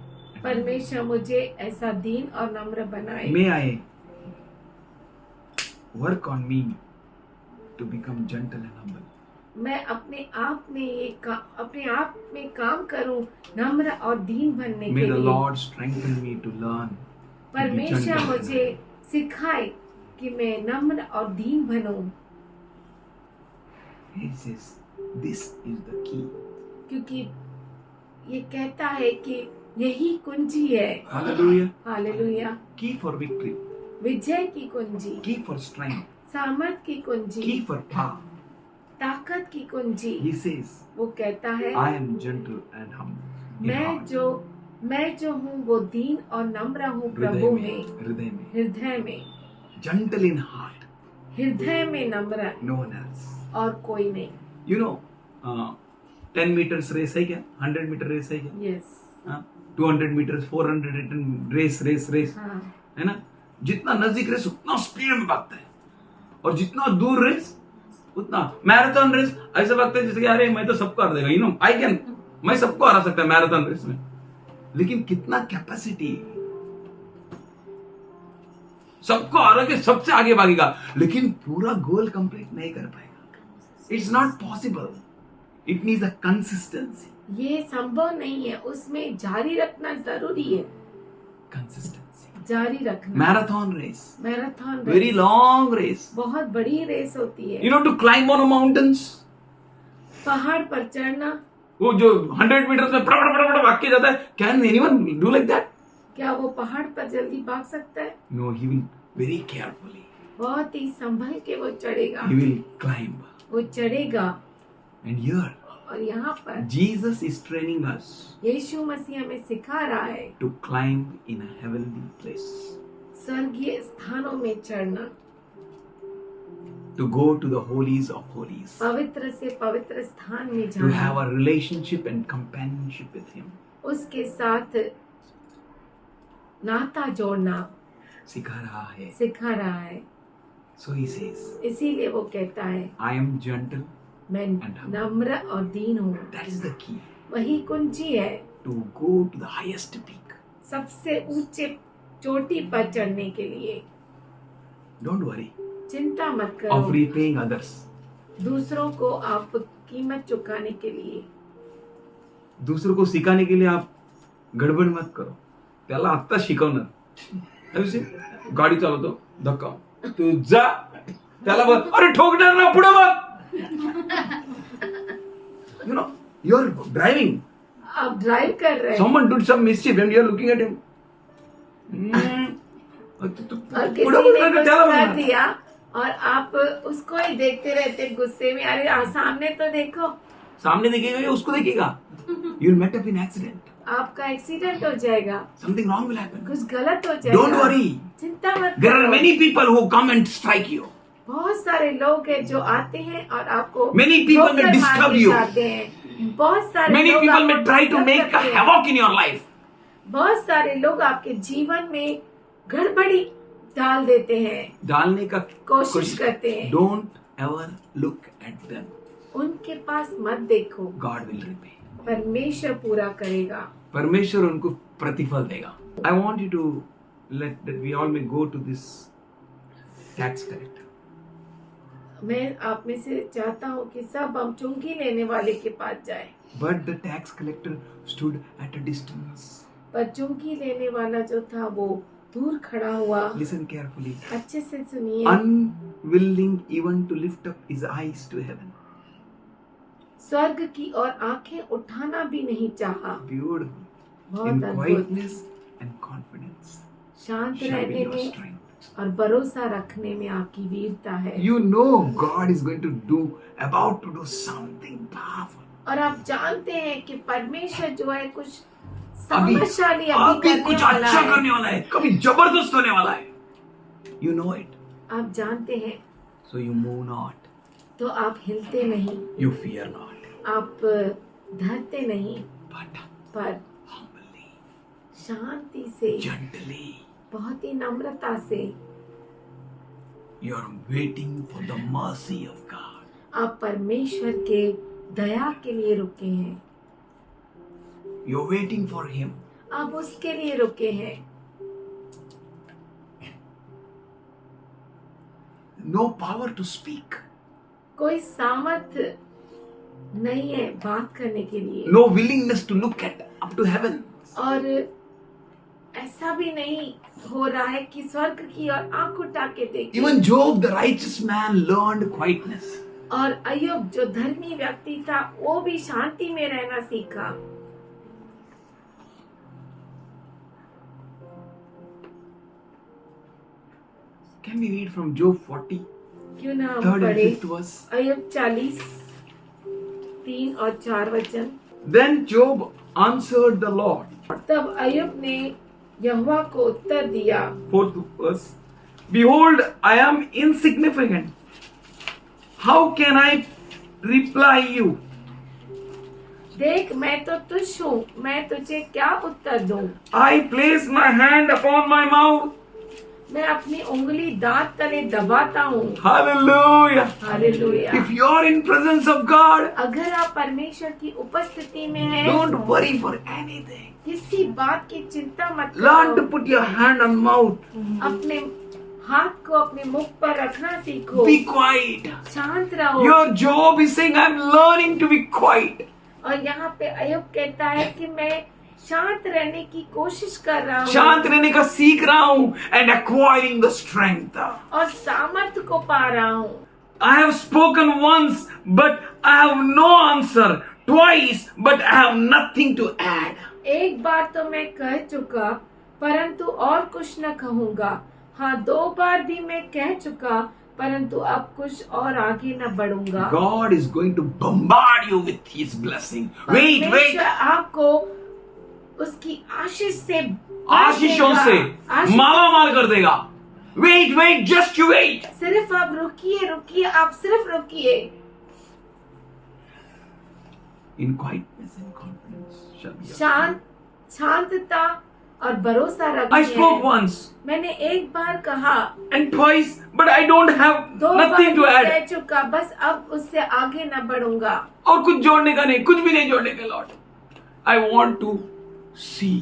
परमेश्वर मुझे ऐसा दीन और नम्र बनाए। May I work on me to become gentle and humble. मैं अपने आप में काम करूं, नम्र और दीन बनने May के the लिए। Lord strengthen me to learn. to be परमेश्वर gentle. मुझे सिखाए कि मैं नम्र और दीन बनूं, He says, this is the key. क्योंकि ये कहता है कि यही कुंजी है। Hallelujah. Hallelujah. Key for victory. विजय की कुंजी, Key for strength. सामर्थ की कुंजी, Key for power. ताकत की कुंजी। He says, वो कहता है, I am gentle and humble. in heart. मैं जो हूँ वो दीन और नम्र हूँ प्रभु हृदय में, में, हृदय में. हृदय में, Gentle in heart. हृदय में नम्र, No one else. और कोई नहीं। You know, 10 meters race है क्या? 100 meter race है क्या? यस, 200 meters, 400 रेस हाँ, है ना? जितना नजदीक रेस उतना स्पीड में भागता है, और जितना दूर रेस उतना मैराथन रेस ऐसे भागता है जैसे कि अरे मैं तो सबको हरा देगा, मैं सबको हरा सकता है मैराथन रेस में। लेकिन कितना कैपेसिटी, सबको हरा के सबसे आगे भागेगा, लेकिन पूरा गोल कंप्लीट नहीं कर पाएगा। It's not possible. It needs a consistency. ये संभव नहीं है, उसमें जारी रखना जरूरी है। कंसिस्टेंसी। जारी रखना। Marathon race, marathon very long race. बहुत बड़ी रेस होती है। You know, to climb on mountains, पहाड़ पर चढ़ना। वो जो 100 मीटर में फटाफट भाग के जाता है, can anyone do like that? क्या वो पहाड़ पर जल्दी भाग सकता है? No, he will very carefully, बहुत ही संभल के वो चढ़ेगा, ही विल क्लाइंब। वो चढ़ेगा। एंड हियर और यहाँ पर जीसस इज ट्रेनिंग अस यीशु मसीह हमें सिखा रहा है to climb in a heavenly place, स्वर्गीय स्थानों में चढ़ना, to go to the holies of holies, पवित्र से पवित्र स्थान में to have जाना, a relationship and companionship with him. उसके साथ नाता जोड़ना सिखा रहा है। सिखा रहा है। So he says, इसीलिए वो कहता है, I am gentle. मैं And humble. नम्र और दीन हूँ। That is the key वही कुंजी है to go to the highest peak. सबसे ऊंचे चोटी पर चढ़ने के लिए। Don't worry चिंता मत of करो repaying others. दूसरों को आप कीमत चुकाने के लिए। दूसरों को सिखाने के लिए आप गडबड मत करो। त्याला आत्ता शिकवणार, गाडी चालवतो धक्का, तू जा, त्याला बघ, अरे ठोकणार ना, पुढे बघ. You know, you're driving. आप ड्राइव कर रहे हैं Someone did some mischief and you're looking at him. और पुढे किसी बघ ने ना, कुछ त्याला कर बघ. दिया और आप उसको ही देखते रहते गुस्से में। अरे सामने तो देखो, सामने देखेगा या उसको देखेगा? You'll met up in accident. आपका एक्सीडेंट हो जाएगा, Something wrong will happen. कुछ गलत हो जाएगा। Don't worry. चिंता मत There are करो। many people who come and strike you. बहुत सारे लोग हैं जो आते हैं और आपको Many people may ठोकर disturb मारना you. चाहते हैं। बहुत सारे Many लोग people आपको may try to disturb make a करते हैं। havoc in your life. बहुत सारे लोग आपके जीवन में गड़बड़ी डाल देते हैं, डालने का कोशिश करते हैं। Don't ever look at them. उनके पास मत देखो, God will repay. परमेश्वर पूरा करेगा। परमेश्वर उनको प्रतिफल देगा. I want you to let that we all may go to this tax collector. मैं आप में से चाहता हूँ कि सब हम चुंगी लेने वाले के पास जाए, But the tax collector stood at a distance. पर चुंगी लेने वाला जो था वो दूर खड़ा हुआ। Listen carefully. अच्छे से सुनिए। Unwilling even to lift up his eyes to heaven. स्वर्ग की और आंखें उठाना भी नहीं चाहा। Beautiful. बहुत In अद्भुत। quietness and confidence शांत shall be रहने your में strength. और भरोसा रखने में आपकी वीरता है। You know God is going to do, about to do something powerful. और आप जानते हैं कि परमेश्वर जो है कुछ अभी सामर्थ्यशाली अभी करने कुछ वाला अच्छा है। करने वाला है, कभी जबरदस्त होने वाला है. You know it. आप जानते हैं, So you move not. तो आप हिलते नहीं, You fear not. आप डरते नहीं, But पर humbly, शांति से, gently, बहुत ही नम्रता से you are waiting for the mercy of God. आप परमेश्वर के दया के लिए रुके हैं, You're waiting for Him. आप उसके लिए रुके हैं। No power to speak. कोई सामर्थ्य नहीं है बात करने के लिए, No willingness to look at up to heaven. और ऐसा भी नहीं हो रहा है कि स्वर्ग की और आंख उठा के देखे। Even Job, the righteous man, learned quietness. और अय्यूब जो धर्मी व्यक्ति था वो भी शांति में रहना सीखा। Can we read from Job 40, क्यों ना हम 3rd and पढ़े 5th verse? अय्यूब 40 3 और 4 वचन। Then Job answered the Lord. तब अय्यूब ने यहोवा को उत्तर दिया, 4th verse. Behold, I am insignificant. How can I reply you? देख मैं तो तुच्छ हूँ, मैं तुझे क्या उत्तर दूं? I place my hand upon my mouth. मैं अपनी उंगली दांत तले दबाता हूँ। Hallelujah. Hallelujah. If you are in presence of God, अगर आप परमेश्वर की उपस्थिति में हैं, don't worry for anything. किसी बात की चिंता मत Learn to करो। put your hand on mouth. अपने हाथ को अपने मुख पर रखना सीखो। Be quiet. शांत रहो। Your Job is saying, I'm learning to be quiet. और यहाँ पे अय्यूब कहता है कि मैं शांत रहने की कोशिश कर रहा हूँ शांत रहने का सीख रहा हूँ and acquiring the strength. और सामर्थ्य को पा रहा हूँ। I have spoken once, but I have no answer. Twice, but I have nothing to add. एक बार तो मैं कह चुका परंतु और कुछ न कहूँगा। हाँ 2 बार भी मैं कह चुका परंतु अब कुछ और आगे न बढ़ूंगा। God is going to bombard you with His blessing. Wait. परमेश्वर आपको उसकी आशीष से आशीषों से आशीष- माला माल कर देगा. Wait, just you wait. सिर्फ आप रुकिए, आप सिर्फ रुकिए। In quietness and confidence shall be your शांतता और भरोसा I रखिए। spoke once मैंने एक बार कहा, and twice, but I don't have 2 nothing to bar add. कह चुका, बस अब उससे आगे न बढ़ूंगा। और कुछ जोड़ने का नहीं, कुछ भी नहीं जोड़ने का. Lord, I want to see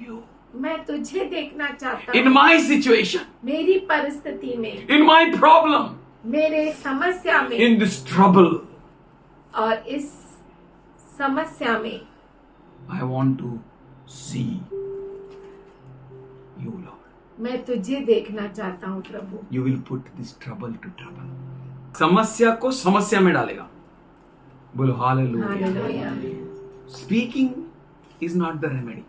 you मैं तुझे देखना चाहता in हूँ my situation, मेरी परिस्थिति में, in my problem, मेरे समस्या में in this trouble. और इस समस्या में I want to see you, Lord. मैं तुझे देखना चाहता हूँ प्रभु। You will put this trouble to trouble. समस्या को समस्या में डालेगा. बोलो hallelujah. Hallelujah. Speaking is not the remedy,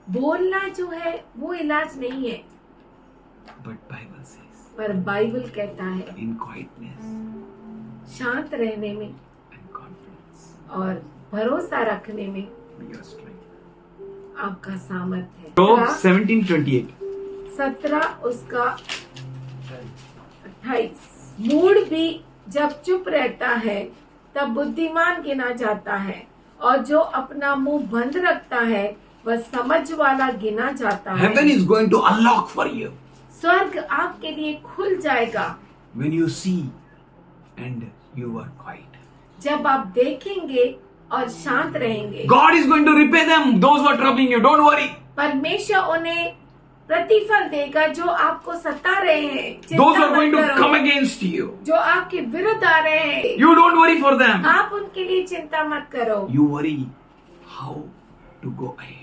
बोलना जो है वो इलाज नहीं है, but Bible says पर बाइबल कहता है in quietness शांत रहने में and confidence और भरोसा रखने में be your strength. आपका सामर्थ्य है। Job 17:28. 17 उसका 28। मूढ़ भी जब चुप रहता है तब बुद्धिमान गिना जाता है और जो अपना मुंह बंद रखता है वह समझ वाला गिना जाता है। Heaven is going to unlock for you स्वर्ग आपके लिए खुल जाएगा when you see and you are quiet. जब आप देखेंगे और शांत रहेंगे, God is going to repay them, those who are troubling you. Don't worry. परमेश्वर उन्हें प्रतिफल देगा जो आपको सता रहे हैं। Those चिंता who are going मत to करो। come against you, जो आपके विरुद्ध आ रहे हैं, you don't worry for them. आप उनके लिए चिंता मत करो। You worry how to go ahead.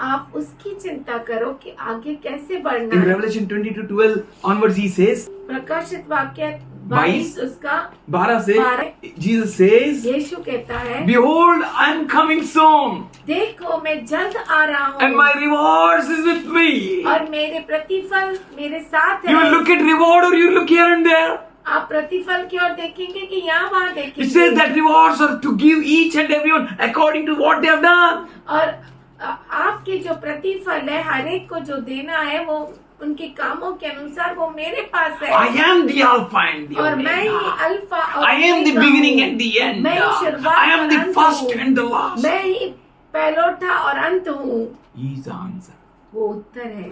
आप उसकी चिंता करो कि आगे कैसे बढ़ना In है। Revelation 22:12 onwards, he says, प्रकाशित वाक्य 22 22 उसका 12 से, 12 Jesus says, यीशु कहता है, Behold, I am coming soon, देखो मैं जल्द आ रहा and हूँ my rewards is with me. और मेरे प्रतिफल मेरे साथ You will है। look at reward or you will look here and there. आप प्रतिफल की ओर देखेंगे कि यहाँ वहाँ It देखेंगे। says that rewards are to give each and everyone according to what they have done. और आपके जो प्रतिफल है हर एक को जो देना है वो उनके कामों के अनुसार वो मेरे पास है। I am the Alpha and the और मैं ही Omega. अल्फा और I am the omega beginning हूँ। and the end. मैं ही शुरुआत I am और the अंत first हूँ। and the last. मैं ही पहलोठा और अंत हूँ। He is the answer. वो उत्तर है,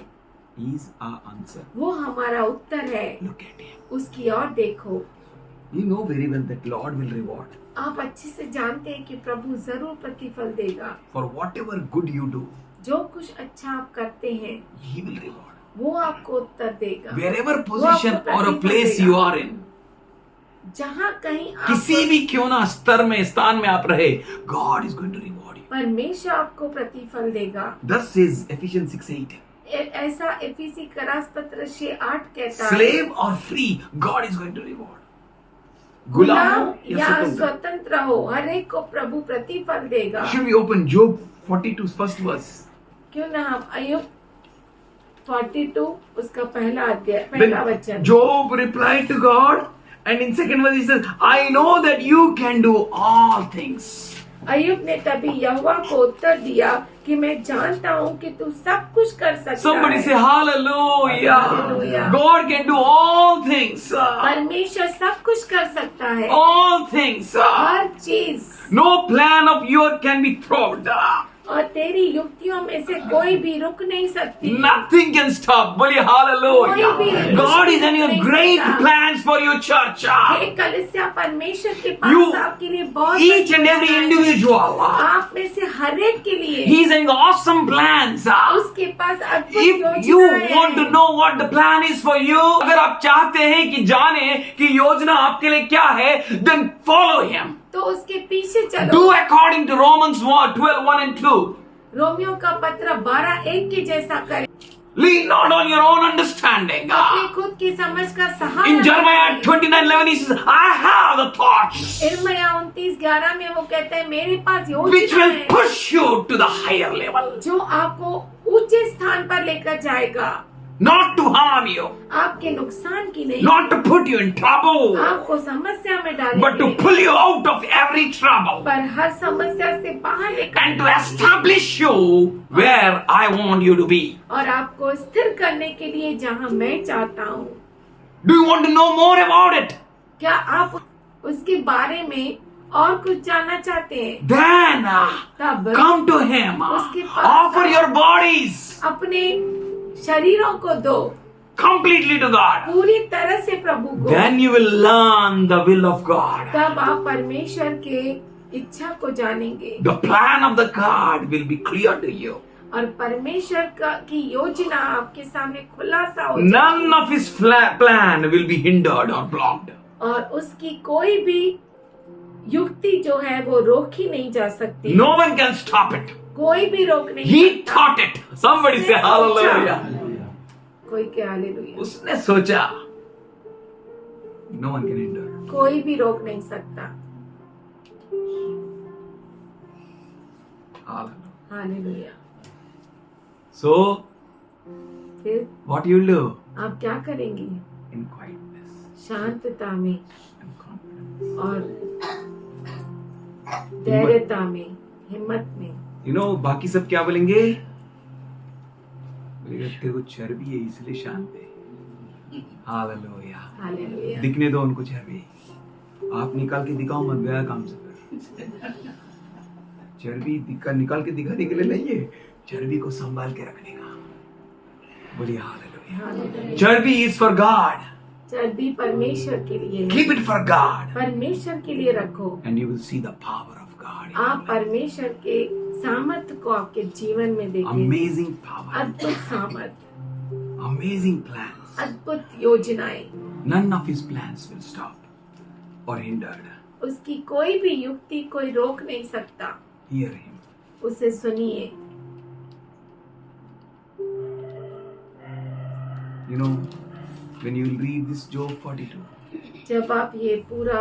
He is our answer. वो हमारा उत्तर है। Look at him. उसकी ओर देखो। You know very well that Lord will reward आप अच्छे से जानते हैं कि प्रभु जरूर प्रतिफल देगा। for whatever good you do. जो कुछ अच्छा आप करते हैं He will reward. वो आपको उत्तर देगा। Wherever position or a place you are in, जहाँ कहीं आप किसी भी क्यों ना स्तर में स्थान में आप रहे, God is going to reward you. परमेश्वर आपको प्रतिफल देगा। Thus says Ephesians 6:8. ऐसा एफीसी करास पत्र 6:8 कहता है। Slave or free, God is going to reward. गुलाम गुलाम या स्वतंत्र हो हर एक को प्रभु प्रतिफल देगा। Should we open Job 42 first verse? क्यों ना हम अय्यूब 42 उसका पहला अध्याय पहला Then वचन। Job replied to God, and in second verse he says, I know that you can do all things. अय्यूब ने तभी यहोवा को उत्तर दिया कि मैं जानता हूँ कि तू सब कुछ कर सकता Somebody है। say hallelujah. Hallelujah. God can do all things. परमेश्वर सब कुछ कर सकता है। All things. हर चीज। No plan of yours can be thwarted. और तेरी युक्तियों में से कोई भी रुक नहीं सकती। Nothing can stop. बोलिए hallelujah. कोई भी God is having a नहीं great सकता। plans for your church. हे कलीसिया परमेश्वर के You, पास आपके लिए बहुत each and every individual. आप में से हर एक के लिए He is having awesome plans. उसके पास अद्भुत If you योजनाएं want to हैं। know what the plan is for you, अगर आप चाहते हैं कि जाने कि योजना आपके लिए क्या है, then follow him. तो उसके पीछे चलो। Do according to Romans 12:1 and 2. Romeo का पत्र 12:1 के जैसा करें। Lean not on your own understanding. अपनी खुद की समझ का सहारा In Jeremiah मत करिए। 29:11 he says, I have the thoughts इर्मिया 29:11 में वो कहते हैं मेरे पास which योजना will है push you to the higher level, जो आपको ऊंचे स्थान पर लेकर जाएगा, not to harm you, आपके नुकसान की नहीं, not to put you in trouble, आपको समस्या में but to डालेंगे, pull you out of every trouble पर हर समस्या से बाहर लेकर and to establish you where I want you to be. और आपको स्थिर करने के लिए जहां मैं चाहता हूँ। Do you want to know more about it? क्या आप उसके बारे में और कुछ जानना चाहते हैं? Then तब come to him. उसके पास Offer your bodies अपने शरीरों को दो completely to God. पूरी तरह से प्रभु को। Then you will learn the will of God. तब आप परमेश्वर के इच्छा को जानेंगे The plan of the God will be clear to you. और परमेश्वर की योजना आपके सामने खुलासा हो None of his plan will be hindered or blocked. और उसकी कोई भी युक्ति जो है वो रोकी नहीं जा सकती। No one can stop it. कोई भी रोक नहीं He सकता। thought it. Somebody say hallelujah. कोई क्या हालेलुया। उसने सोचा. No one can hinder. कोई भी रोक नहीं सकता। Hallelujah. हालेलुया। So, फिर what you will do? आप क्या करेंगे? In quietness शांतता में and confidence. और धैर्यता में, हिम्मत में। You know, बाकी सब क्या बोलेंगे? बोलेगा तेरे को चर्बी है इसलिए शांत है। हालेलुया। हालेलुया। दिखने दो उनको चर्बी। आप निकाल के दिखाओ मत, गया काम से फिर। चर्बी निकाल के दिखाने के लिए नहीं है, चर्बी को संभाल के रखने का। बोलिए हालेलुया। हालेलुया। चर्बी इज फॉर गॉड। चर्बी परमेश्वर के लिए है। Keep it for God, परमेश्वर के लिए रखो। and you will see the power of God. in your आप life. परमेश्वर के सामर्थ्य को आपके जीवन में देखें। Amazing power, अद्भुत सामर्थ्य, amazing plans. अद्भुत योजनाएं। None of his plans will stop or hindered. उसकी कोई भी युक्ति कोई रोक नहीं सकता। Hear him. उसे सुनिए। You know, when you read this Job 42 जब आप ये पूरा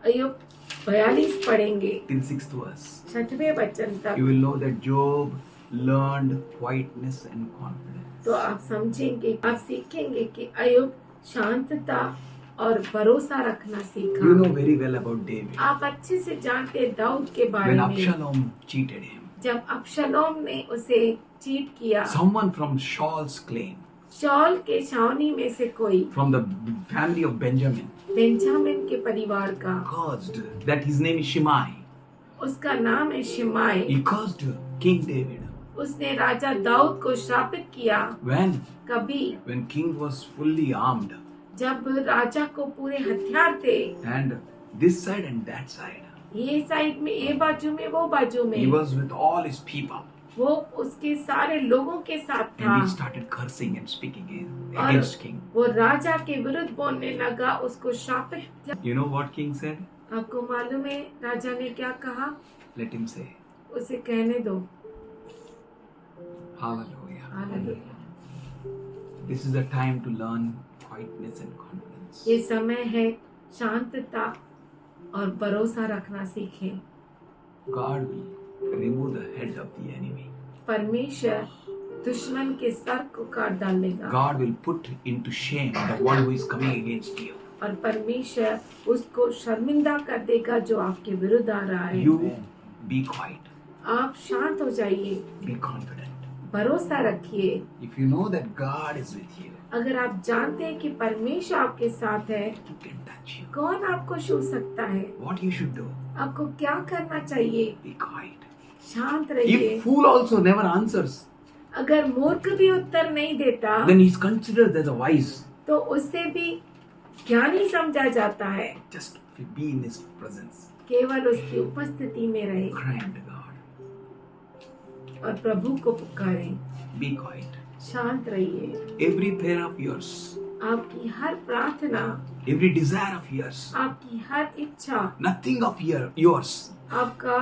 अय्यूब 42 पढ़ेंगे till 6th verse, 6वें वचन तक, you will know that Job learned quietness and confidence. तो आप समझेंगे, आप सीखेंगे कि अय्यूब शांतता और भरोसा रखना सीखा। You know very well about David. आप अच्छे से जानते हैं दाऊद के बारे When में। Absalom cheated him, जब अबशलोम ने उसे चीट किया, someone from Saul's clan, शौल के छावनी में से कोई from the family of Benjamin, Benjamin के परिवार का, cursed that his name is Shimei. उसका नाम है शिमाई। He cursed King David. उसने राजा दाऊद को श्रापित किया। When? कभी When king was fully armed, जब राजा को पूरे हथियार थे, and this side and that side, ये साइड में, ये बाजू में, वो बाजू he में, was with all his people, वो उसके सारे लोगों के साथ था। and he started cursing and speaking और against king. वो राजा के विरुद्ध बोलने लगा, उसको श्रापित। You know what king said? आपको मालूम है राजा ने क्या कहा? Let him say, उसे कहने दो। Hallelujah. Hallelujah. This is a time to learn quietness and confidence. ये समय है शांतता और भरोसा रखना सीखें। God will remove the head of the enemy. परमेश्वर दुश्मन के सर को काट डालेगा। God will put into shame the one who is coming against you. और परमेश्वर उसको शर्मिंदा कर देगा जो आपके विरुद्ध आ रहा है। You be quiet. आप शांत हो जाइए, Be confident. भरोसा रखिए। If you know that God is with you, अगर आप जानते हैं कि परमेश्वर आपके साथ है, who can touch you? कौन आपको छू सकता है? What you should do? आपको क्या करना चाहिए? Be quiet. शांत रहिए। If fool also never answers, अगर मूर्ख भी उत्तर नहीं देता, then he is considered as a wise. तो उससे भी ज्ञानी समझा जाता है। Just be in his presence. केवल उसकी उपस्थिति में रहे Cry unto God. और प्रभु को पुकारें। Be quiet. शांत रहिए। Every prayer of yours, आपकी हर प्रार्थना, every desire of yours, आपकी हर इच्छा, nothing of yours आपका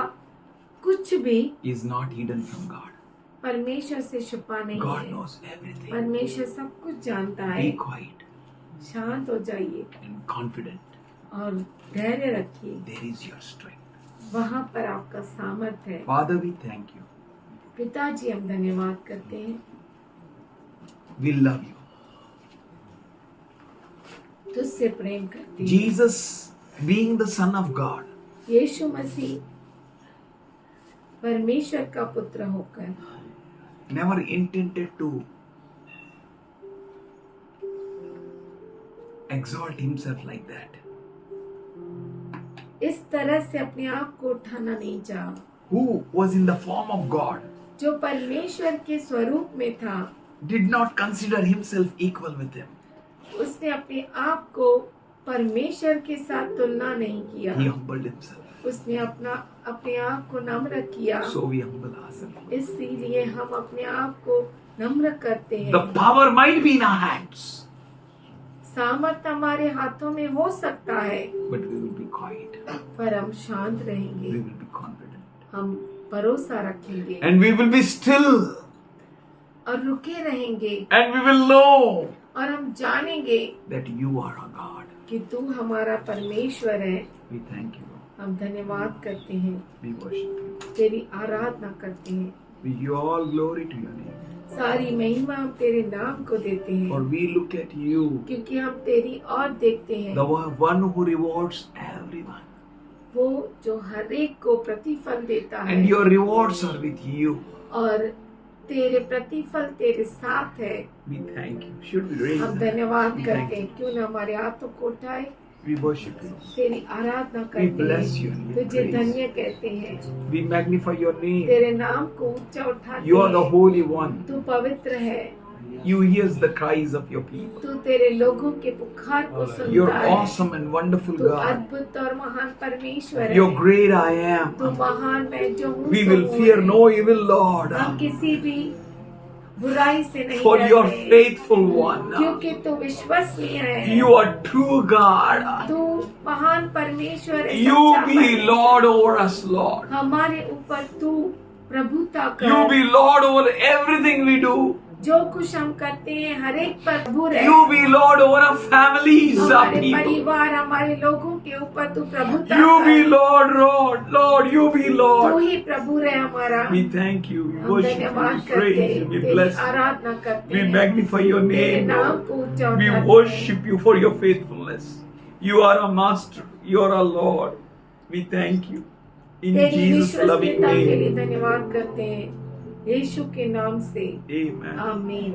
कुछ भी is not hidden from God. परमेश्वर से छुपा नहीं God है। knows everything. परमेश्वर सब कुछ जानता है। Be quiet शांत हो जाइए and confident. और धैर्य रखिए। There is your strength. वहाँ पर आपका सामर्थ्य है। Father, we thank you. पिताजी, हम धन्यवाद करते हैं। We love you. तुझसे प्रेम करते हैं। Jesus, being the Son of God, यीशु मसीह परमेश्वर का पुत्र होकर never intended to exalt himself like that. इस तरह से अपने आप को उठाना नहीं चाहा, Who was in the form of God, जो परमेश्वर के स्वरूप में था, did not consider himself equal with him. उसने अपने आप को परमेश्वर के साथ तुलना नहीं किया। He humbled himself. उसने अपने आप को नम्र किया। So we humble ourselves. इसीलिए हम अपने आप को नम्र करते हैं। The power might be in our hands, सामर्थ हमारे हाथों में हो सकता है, but we will be quiet. पर हम शांत We रहेंगे, will be confident. हम भरोसा रखेंगे And we will be still. और रुके रहेंगे And we will know और हम जानेंगे that you are our God. कि तू हमारा परमेश्वर है। We thank you. हम धन्यवाद करते हैं, We worship you. तेरी आराधना करते हैं। We give all glory to your name. सारी महिमा हम तेरे नाम को देते For हैं, we look at you, क्योंकि हम तेरी ओर देखते हैं, the one who rewards everyone. वो जो हर एक को प्रतिफल देता है। And your rewards are with you. और तेरे प्रतिफल तेरे साथ है। We thank you. Should we raise हम our धन्यवाद We करते thank हैं, क्यों न हमारे हाथों को उठाए, We worship you. तेरी आराधना We करते bless you हैं, and we तुझे praise. धन्य कहते हैं, We magnify your name. तेरे नाम को ऊंचा उठाते You are the हैं। Holy One. तू पवित्र है, You hears the cries of your people. तू तेरे लोगों के पुकार को You're सुनता है। awesome and wonderful तू God. अद्भुत और महान परमेश्वर है। You're great I तू am. महान मैं जो हूँ We सो will हूँ fear है। no evil, Lord. हम किसी भी बुराई से नहीं For you're डरते, faithful one. क्योंकि तू विश्वसनीय है। You are true God. तू महान परमेश्वर है, You सच्चा be परमेश्वर। Lord over us, Lord. हमारे ऊपर तू प्रभुता You कर। be Lord over everything we do. जो कुछ हम करते हैं हर एक पर प्रभु रहे। You be Lord over our families, our हमारे people. परिवार हमारे लोगों के ऊपर तू प्रभुता You be कर। Lord, Lord, Lord, you be तू Lord. ही प्रभु रहे हमारा। We thank you, we हम worship you, धन्यवाद we करते praise हैं, you, we तेरी bless you. आराधना करते We हैं, magnify your तेरे name, नाम Lord. को ऊंचा We करते हैं। worship you for your faithfulness. You are our master, you are our Lord. We thank you. In तेरी Jesus' loving विश्वसनीयता के लिए name. धन्यवाद करते हैं, यीशु के नाम से Amen. आमीन।